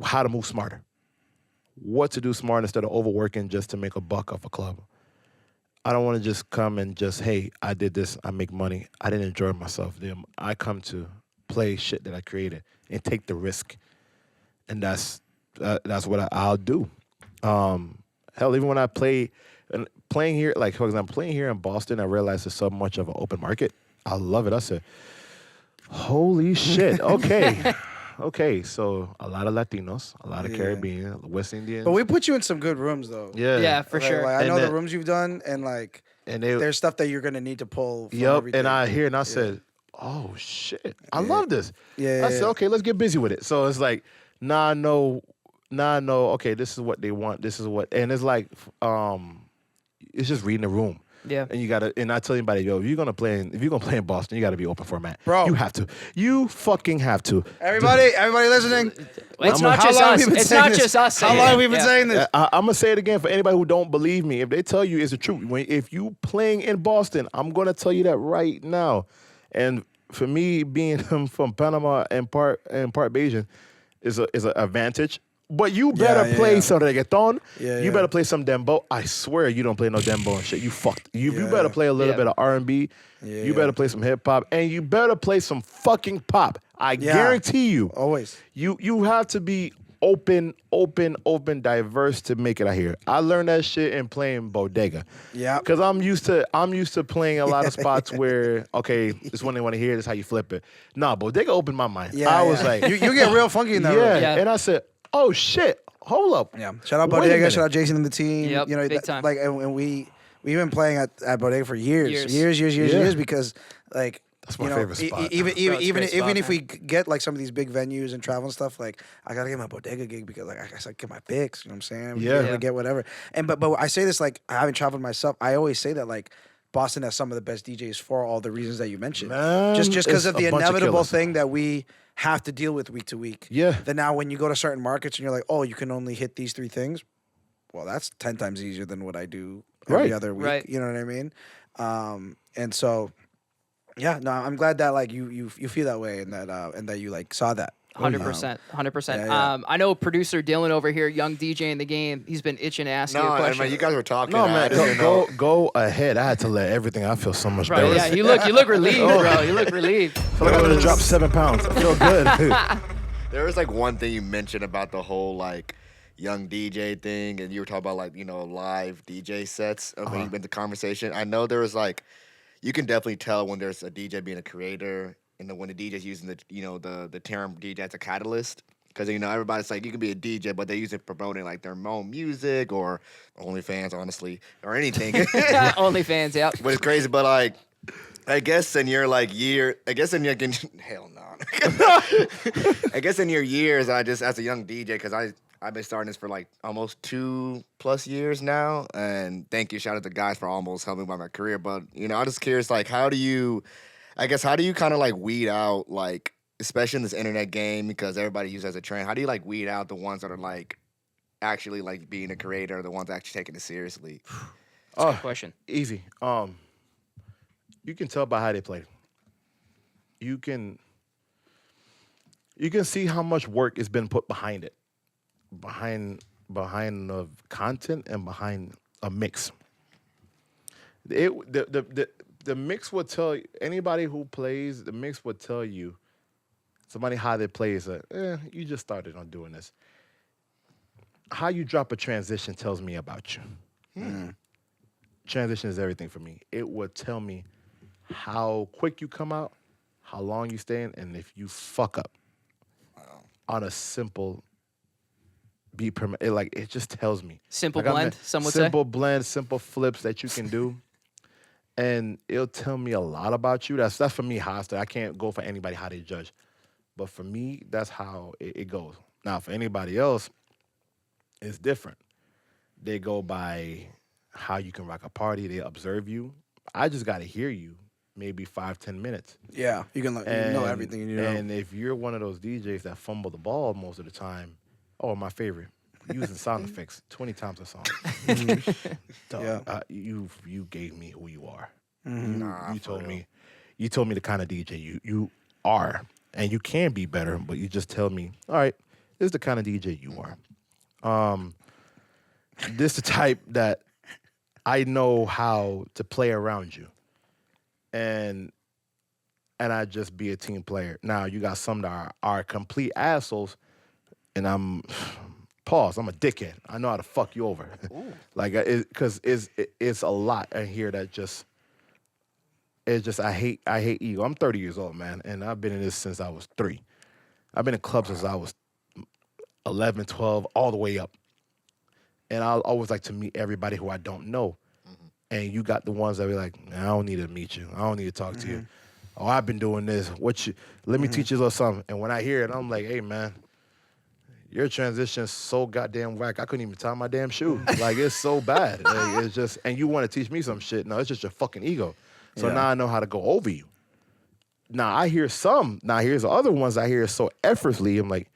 how to move smarter, what to do smart instead of overworking just to make a buck off a club. I don't want to just come and just, hey, I did this, I make money. I didn't enjoy myself. I come to play shit that I created and take the risk, and that's what I'll do. Hell, even when I playing here, like, for example, playing here in Boston, I realized there's so much of an open market. I love it. I said, holy shit, okay. Okay, so a lot of Latinos, a lot of Caribbean, West Indians. But we put you in some good rooms, though. Yeah, for sure. Like, I know the rooms you've done, and like, there's stuff that you're gonna need to pull from everything. And I hear, and I said, oh shit, I love this. I said, okay, let's get busy with it. So it's like, now I know now I know, okay, this is what they want. This is what, and it's like, it's just reading the room. Yeah. And you gotta, and I tell anybody, yo, if you're gonna play in Boston, you gotta be open format. Bro. You have to. You fucking have to. Everybody listening. It's not just us. It's not just us. How long have we been saying this? I'm gonna say it again for anybody who don't believe me. If they tell you it's the truth, if you playing in Boston, I'm gonna tell you that right now. And for me, being from Panama and part Bayesian is an advantage. But you better play some reggaeton. You better play some dembo. I swear you don't play no dembo and shit. You fucked. You better play a little bit of R&B. You better play some hip hop, and you better play some fucking pop. I guarantee you. Always. You have to be open, diverse to make it out here. I learned that shit in playing bodega. Yeah. Because I'm used to playing a lot of spots where, okay, this one they want to hear, this is how you flip it. Nah, bodega opened my mind. Yeah, I was like, you get real funky in that room. Yeah. And I said, oh shit, hold up. Yeah. Shout out Wait a Bodega. minute. Shout out Jason and the team. Yep, You know, big time. like, and we've been playing at Bodega for years because like. That's my favorite spot. Even great spot, if we get like some of these big venues and travel and stuff, like I gotta get my bodega gig because like I gotta get my picks. You know what I'm saying? Yeah. Get whatever. And but I say this like I haven't traveled myself. I always say that like Boston has some of the best DJs for all the reasons that you mentioned. Man, just because it's of the a bunch of inevitable killers. thing that we have to deal with week to week. Yeah. Then now when you go to certain markets and you're like, oh, you can only hit these 3 things. Well, that's 10 times easier than what I do every Right. other week. Right. You know what I mean? And so. Yeah, no, I'm glad that like you feel that way and that you like saw that. 100%. 100%. Yeah. I know producer Dylan over here, young DJ in the game. He's been itching to ask you a No, question. man, you guys were talking. No, I man, didn't know. go ahead. I had to let everything. I feel so much Bro, better. yeah, you look relieved, bro. You look relieved. I feel like I'm gonna drop 7 pounds. I feel good. There was like one thing you mentioned about the whole like young DJ thing, and you were talking about like live DJ sets when you've been to conversation. I know there was like you can definitely tell when there's a DJ being a creator, and when the DJ's using the term DJ as a catalyst. Because everybody's like you can be a DJ, but they use it promoting like their own music or OnlyFans, honestly, or anything. OnlyFans, yeah. But it's crazy. But like, I guess in your like year, hell no. I guess in your years, I just as a young DJ, because I've been starting this for like almost 2+ years now, and thank you, shout out to guys for almost helping me by my career. But I'm just curious, like, how do you kind of like weed out like, especially in this internet game, because everybody uses it as a trend. How do you like weed out the ones that are like actually like being a creator, the ones actually taking it seriously? Good question. Easy. You can tell by how they play. You can see how much work has been put behind it, behind the content and behind a mix. The mix will tell you, anybody who plays, the mix will tell you somebody how they play is you just started on doing this. How you drop a transition tells me about you. Transition is everything for me. It will tell me how quick you come out, how long you stay in, and if you fuck up on a simple beat per minute, it just tells me. Simple blend, some would say. Simple blend, simple flips that you can do. And it'll tell me a lot about you. That's for me how I can't go for anybody how they judge. But for me, that's how it goes. Now, for anybody else, it's different. They go by how you can rock a party. They observe you. I just got to hear you maybe 5-10 minutes. Yeah, you can you know everything. And if you're one of those DJs that fumble the ball most of the time, my favorite, using sound effects 20 times a song. Dog, you gave me who you are. You told me the kind of DJ you are. And you can be better, but you just tell me, all right, this is the kind of DJ you are. This is the type that I know how to play around you. And I just be a team player. Now, you got some that are complete assholes, and I'm a dickhead. I know how to fuck you over. Because it's a lot in here that just... It's just I hate ego. I'm 30 years old, man, and I've been in this since I was 3. I've been in clubs since I was 11, 12, all the way up. And I always like to meet everybody who I don't know. And you got the ones that be like, I don't need to meet you. I don't need to talk to you. Oh, I've been doing this. Let me teach you a little something. And when I hear it, I'm like, hey, man, your transition's so goddamn whack. I couldn't even tie my damn shoe. Like, it's so bad. Like, it's just, and you want to teach me some shit. No, it's just your fucking ego. So now I know how to go over you. Now I hear some. Now here's the other ones I hear so effortlessly. I'm like,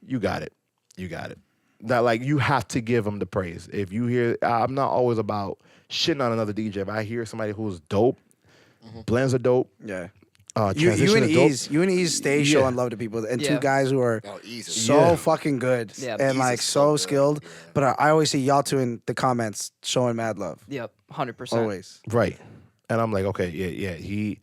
you got it. You got it. That like you have to give them the praise. If you hear, I'm not always about shitting on another DJ. If I hear somebody who's dope, blends are dope. Yeah. You and Ease stay showing love to people, and two guys who are so fucking good and like so skilled. But I always see y'all two in the comments showing mad love. Yep, 100%. Always. Right. And I'm like, okay,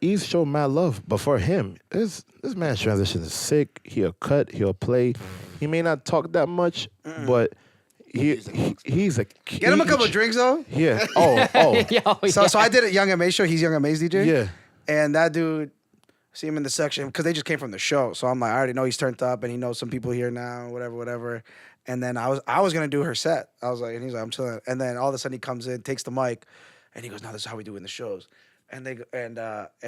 Ease showed mad love, but for him, this man's transition is sick. He'll cut, he'll play. He may not talk that much, but he's a get him a couple of drinks though. Yeah. Oh. So I did a Young M.A. show. He's Young M.A.'s DJ. Yeah. And that dude, see him in the section because they just came from the show. So I'm like, I already know he's turned up and he knows some people here now, whatever. And then I was gonna do her set. I was like, and he's like, I'm chilling. And then all of a sudden he comes in, takes the mic, and he goes, "No, this is how we do it in the shows." And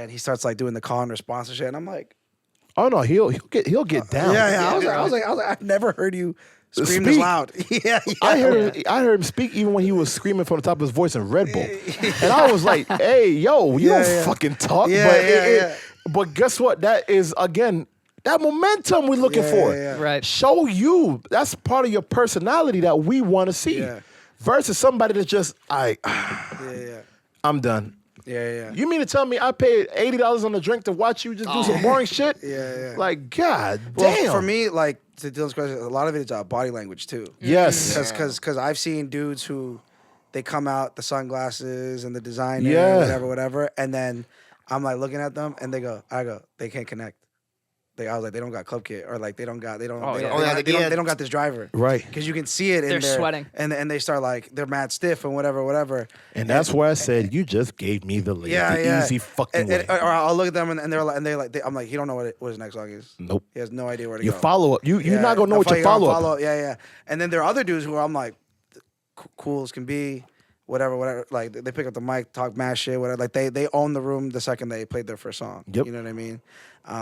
he starts like doing the call and response and shit. And I'm like, oh no, he'll get down. Yeah. I was like, I've never heard you scream this loud. Yeah. I heard him speak even when he was screaming from the top of his voice in Red Bull. And I was like, hey, yo, you don't fucking talk. But guess what? That is, again, that momentum we're looking for. Right. Show you. That's part of your personality that we want to see. Yeah. Versus somebody that's just, I'm done. Yeah. You mean to tell me I paid $80 on the drink to watch you just do some boring shit? Yeah. Like, God Well, damn. for me, like, to Dylan's question, a lot of it is body language, too. Yes. Because I've seen dudes who, they come out, the sunglasses and the designer, whatever, and then I'm, like, looking at them, and they can't connect. I was like, they don't got club kit, or like they don't got this driver, right? Because you can see it in they're sweating, and they start like they're mad stiff and whatever. And that's where I said you just gave me the lead, easy fucking way. Or I'll look at them and they're like, I'm like, he don't know what his next song is. Nope, he has no idea where to your go. Follow up, you're not gonna know what your follow up. Yeah. And then there are other dudes who I'm like, cool as can be. Whatever. Like they pick up the mic, talk mad shit, whatever. Like they own the room the second they played their first song. Yep. You know what I mean?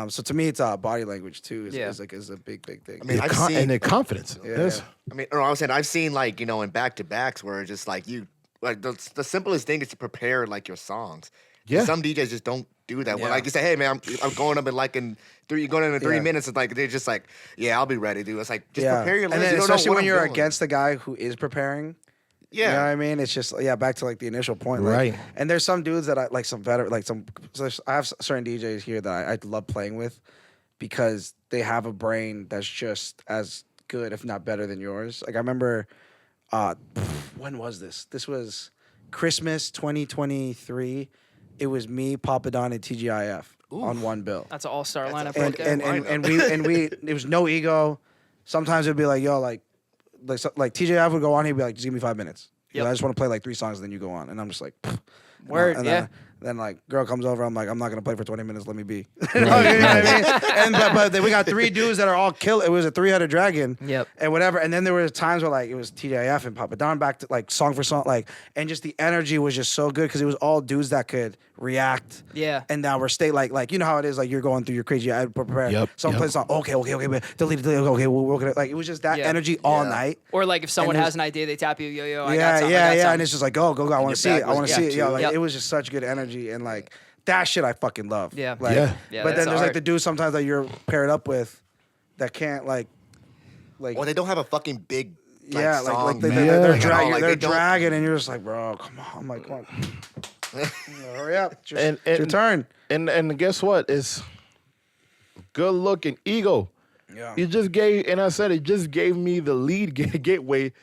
So to me, it's body language too. Is a big thing. I mean, and their confidence. Yeah. I mean, I was saying I've seen like in back to backs where it's just like the simplest thing is to prepare like your songs. Yeah. Some DJs just don't do that. Well, like you say, hey man, I'm going up in 3 minutes. It's like they're just like, yeah, I'll be ready, dude. It's like just prepare your list. And then you don't know especially what when I'm you're doing. against the guy who is preparing. Yeah. You know what I mean? It's just, back to like the initial point. Like, right. And there's some dudes that I like, I have certain DJs here that I love playing with because they have a brain that's just as good, if not better than yours. Like I remember, when was this? This was Christmas 2023. It was me, Papa Don, and TGIF on one bill. That's an all-star lineup And right there. and we it was no ego. Sometimes it'd be like, yo, like TJF would go on, he'd be like, just give me 5 minutes. Yep. I just want to play like 3 songs, and then you go on. And I'm just like, pfft. Word, and then like girl comes over, I'm like, I'm not gonna play for 20 minutes, let me be. You know what I mean? But then we got 3 dudes that are all kill. It was a 3-headed dragon. Yep. And whatever. And then there were times where like it was TJF and Papa Don back to like song for song, like, and just the energy was just so good because it was all dudes that could react. Yeah. And now we're like you know how it is, like you're going through your crazy, I prepare. Yep, Someone plays a song, okay, but delete, okay, we're gonna, like, it was just that energy all night. Or like if someone And has an idea, they tap you, yo, I got something. And it's just like, go, I want to see it. I want to see it. too. It was just such good energy, and like that shit I fucking love. Yeah. Like, Yeah. But that's then there's like art. the dudes sometimes that you're paired up with that can't like. Or they don't have a fucking big Yeah, song, like man. they're Like, dragging, like, they're they don't- dragging, and you're just like, bro, come on. I'm like, come on, hurry up, it's your turn. And guess what? It's good look and ego. Yeah. You just gave, and I said it just gave me the lead gateway.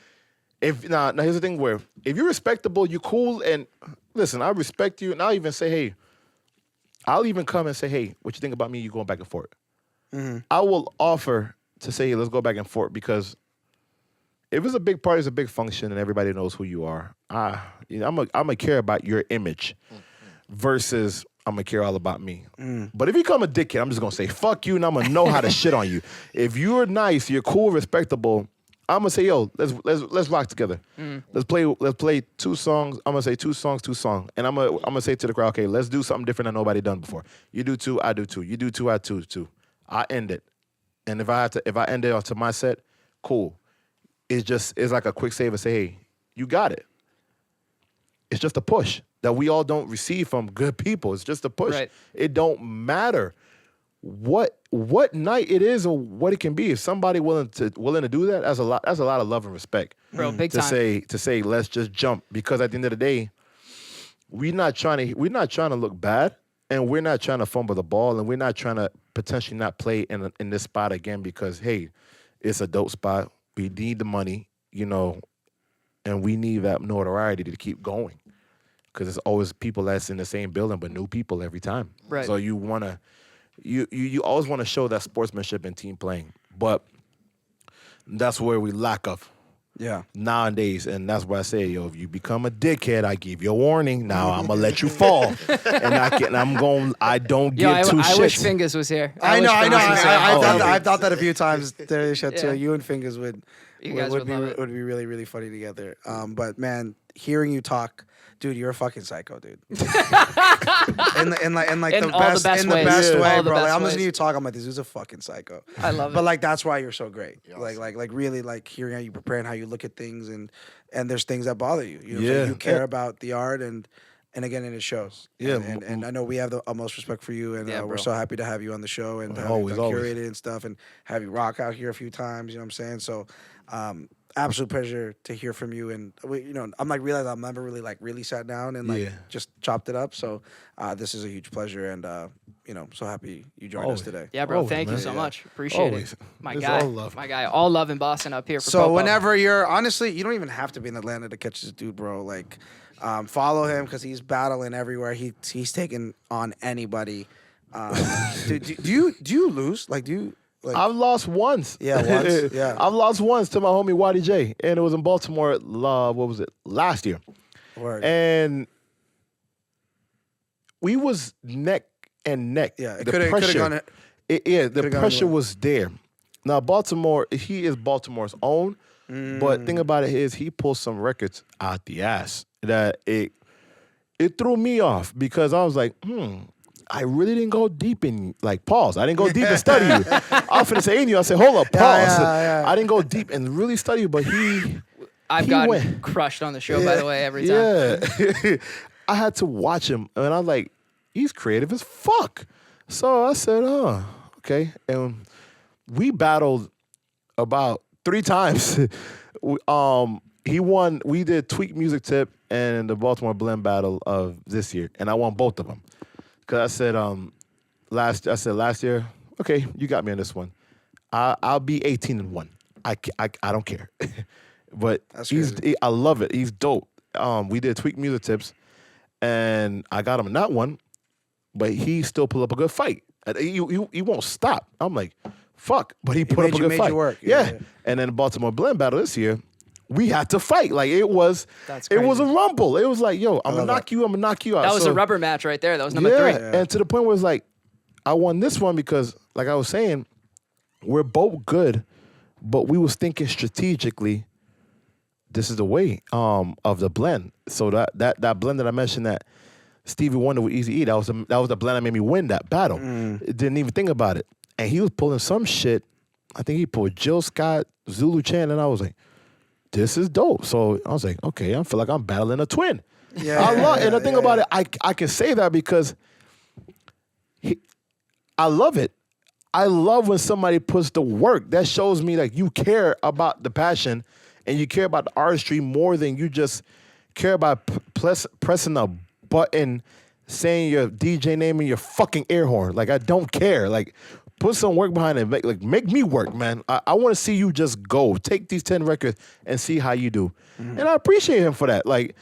If now here's the thing where if you're respectable, you're cool, and listen, I respect you, and I'll even say, hey, I'll even come and say, hey, what you think about me? You going back and forth. Mm-hmm. I will offer to say, hey, let's go back and forth, because if it's a big party, it's a big function, and everybody knows who you are. I'm gonna care about your image versus I'm gonna care all about me. But if you come a dickhead, I'm just gonna say fuck you, and I'm gonna know how to shit on you. If you're nice, you're cool, respectable, I'm gonna say, yo, let's rock together. Let's play 2 songs. I'm gonna say 2 songs, and I'm gonna say to the crowd, okay, let's do something different that nobody done before. You do 2, I do 2. You do 2, I do 2. I end it. And if I end it onto my set, cool. It's like a quick save and say, hey, you got it. It's just a push that we all don't receive from good people. It's just a push. Right. It don't matter what night it is or what it can be. If somebody willing to do that, that's a lot of love and respect. Bro, big to time. say let's just jump, because at the end of the day, we're not trying to look bad, and we're not trying to fumble the ball, and we're not trying to potentially not play in this spot again because, hey, it's a dope spot. We need the money, and we need that notoriety to keep going, because it's always people that's in the same building but new people every time. Right. So you always want to show that sportsmanship and team playing, but that's where we lack of. Yeah. Nowadays, and that's why I say, if you become a dickhead, I give you a warning. Now I'm gonna let you fall, and I don't give two shits. I wish Fingaz was here. I know. wish Fingaz was here. I've thought that a few times. There, too. Yeah. You and Fingaz would guys be really, really funny together. But man, hearing you talk, dude, you're a fucking psycho, dude. in like In the all best, the best in the ways. best All way, the bro. Like, best I'm listening to ways. you talk. I'm like, this dude's a fucking psycho. I love it. But like, that's why you're so great. Like really, like hearing how you prepare and how you look at things, and there's things that bother you. You know, Yeah. so you care about the art, and again, and it shows. Yeah. And I know we have the utmost respect for you, and Yeah, we're bro. so happy to have you on the show and have Always, you done always. curated and stuff, and have you rock out here a few times. You know what I'm saying? So, absolute pleasure to hear from you. And I'm like realizing I've never really sat down and Yeah. just chopped it up. So, this is a huge pleasure, and so happy you joined Always. us today. Yeah, bro. Always, thank you man. so Yeah. much. Appreciate Always. it. My It's guy. all love. My guy. All love in Boston up here for So PoPo. whenever you're honestly, you don't even have to be in Atlanta to catch this dude, bro. Like, follow him because he's battling everywhere. He's taking on anybody. Do you lose? Like, do you? Like, I've lost once. Yeah, once, yeah. I've lost once to my homie Waddy J, and it was in Baltimore. What was it? Last year, word. and we was neck and neck. Yeah, it The could have pressure- gone. the could've gone pressure anywhere. was there. Now Baltimore, he is Baltimore's own, but thing about it is he pulled some records out the ass that it threw me off, because I was like, I really didn't go deep in, like, pause. I didn't go deep and study you. I was finna say you. I said, hold up, pause. yeah. I didn't go deep and really study you, but he I've he gotten went- crushed on the show, by the way, every time. Yeah. I had to watch him, and I was like, he's creative as fuck. So I said, oh, okay. And we battled about 3 times. He won. We did Tweak Music Tip and the Baltimore Blend Battle of this year, and I won both of them. Cause I said last year, okay, you got me on this one. I'll be 18-1. I don't care. But That's I love it. He's dope. We did Tweak Music Tips, and I got him in that one, but he still pulled up a good fight. He won't stop. I'm like, fuck. But he put up a good made fight. you work. Yeah. Yeah. And then the Baltimore Blend Battle this year, we had to fight. Like, it was That's a crazy. rumble. It was like, yo, I'm gonna love knock you. I'm gonna knock you out. That was So- a rubber match right there. That was number yeah, 3. and to the point where it's like, I won this one because, like I was saying, we're both good, but we was thinking strategically. This is the way of the blend. So that blend that I mentioned that Stevie Wonder with Easy E, that was the blend that made me win that battle. Didn't even think about it, and he was pulling some shit. I think he pulled Jill Scott, Zulu Chan, and I was like, this is dope. So I was like, okay, I feel like I'm battling a twin. Yeah, And the thing about it, I can say that because I love it. I love when somebody puts the work. That shows me like you care about the passion and you care about the artistry more than you just care about pressing a button, saying your DJ name and your fucking air horn. Like, I don't care. Like, put some work behind it. Make me work, man. I want to see you just go. Take these 10 records and see how you do. And I appreciate him for that. Like,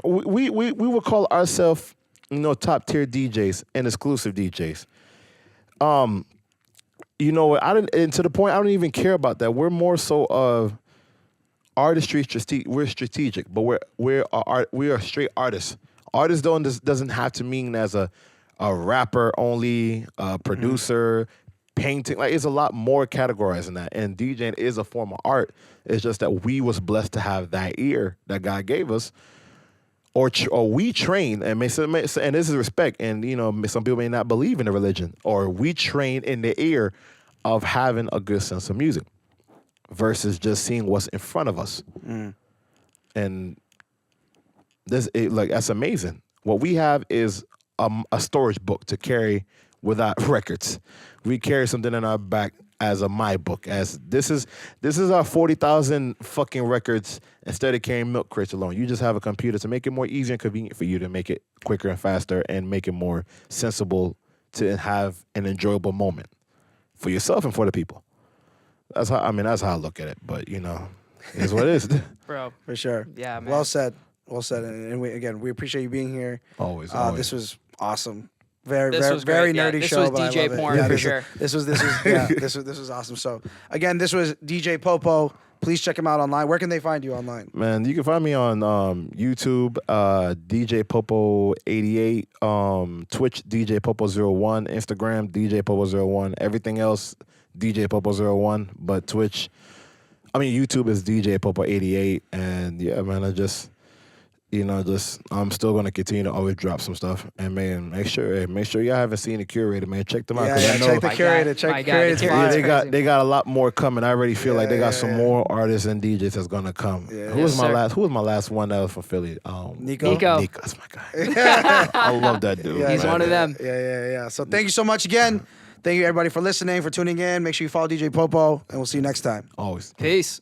we would call ourselves, top tier DJs and exclusive DJs. And to the point, I don't even care about that. We're more so of artistry. We're strategic, but we are straight artists. Artists doesn't have to mean as a rapper only, a producer, painting. Like, it's a lot more categorized than that. And DJing is a form of art. It's just that we was blessed to have that ear that God gave us. Or we train, and this is respect, and some people may not believe in the religion, or we train in the ear of having a good sense of music versus just seeing what's in front of us. And that's amazing. What we have is a storage book to carry without records. We carry something in our back as a my book. As this is our 40,000 fucking records instead of carrying milk crates alone. You just have a computer to make it more easy and convenient for you to make it quicker and faster and make it more sensible to have an enjoyable moment for yourself and for the people. That's how I look at it. But it's what it is. Bro. For sure. Yeah, man. Well said. Well said. And we appreciate you being here. Always. This was awesome. Very This was very great. Yeah, nerdy this show. was but I DJ love it. porn Yeah, for this sure. This was awesome. So again, this was DJ PoPo. Please check him out online. Where can they find you online? Man, you can find me on YouTube, DJ PoPo 88, Twitch DJ PoPo 01, Instagram DJ PoPo 01, everything else DJ PoPo 01, but YouTube is DJ PoPo 88, and yeah, man, I'm still gonna continue to always drop some stuff, and man, make sure y'all haven't seen the Curator, man, check them out. Yeah, I know check the Curator. Check the Curator's fire. they got a lot more coming. I already feel like they got some more artists and DJs that's gonna come. Yeah. Who was my last one that was from Philly? Nico. That's my guy. I love that dude. He's man. one of them. Yeah. So thank you so much again. Thank you everybody for listening, for tuning in. Make sure you follow DJ PoPo, and we'll see you next time. Always. Peace.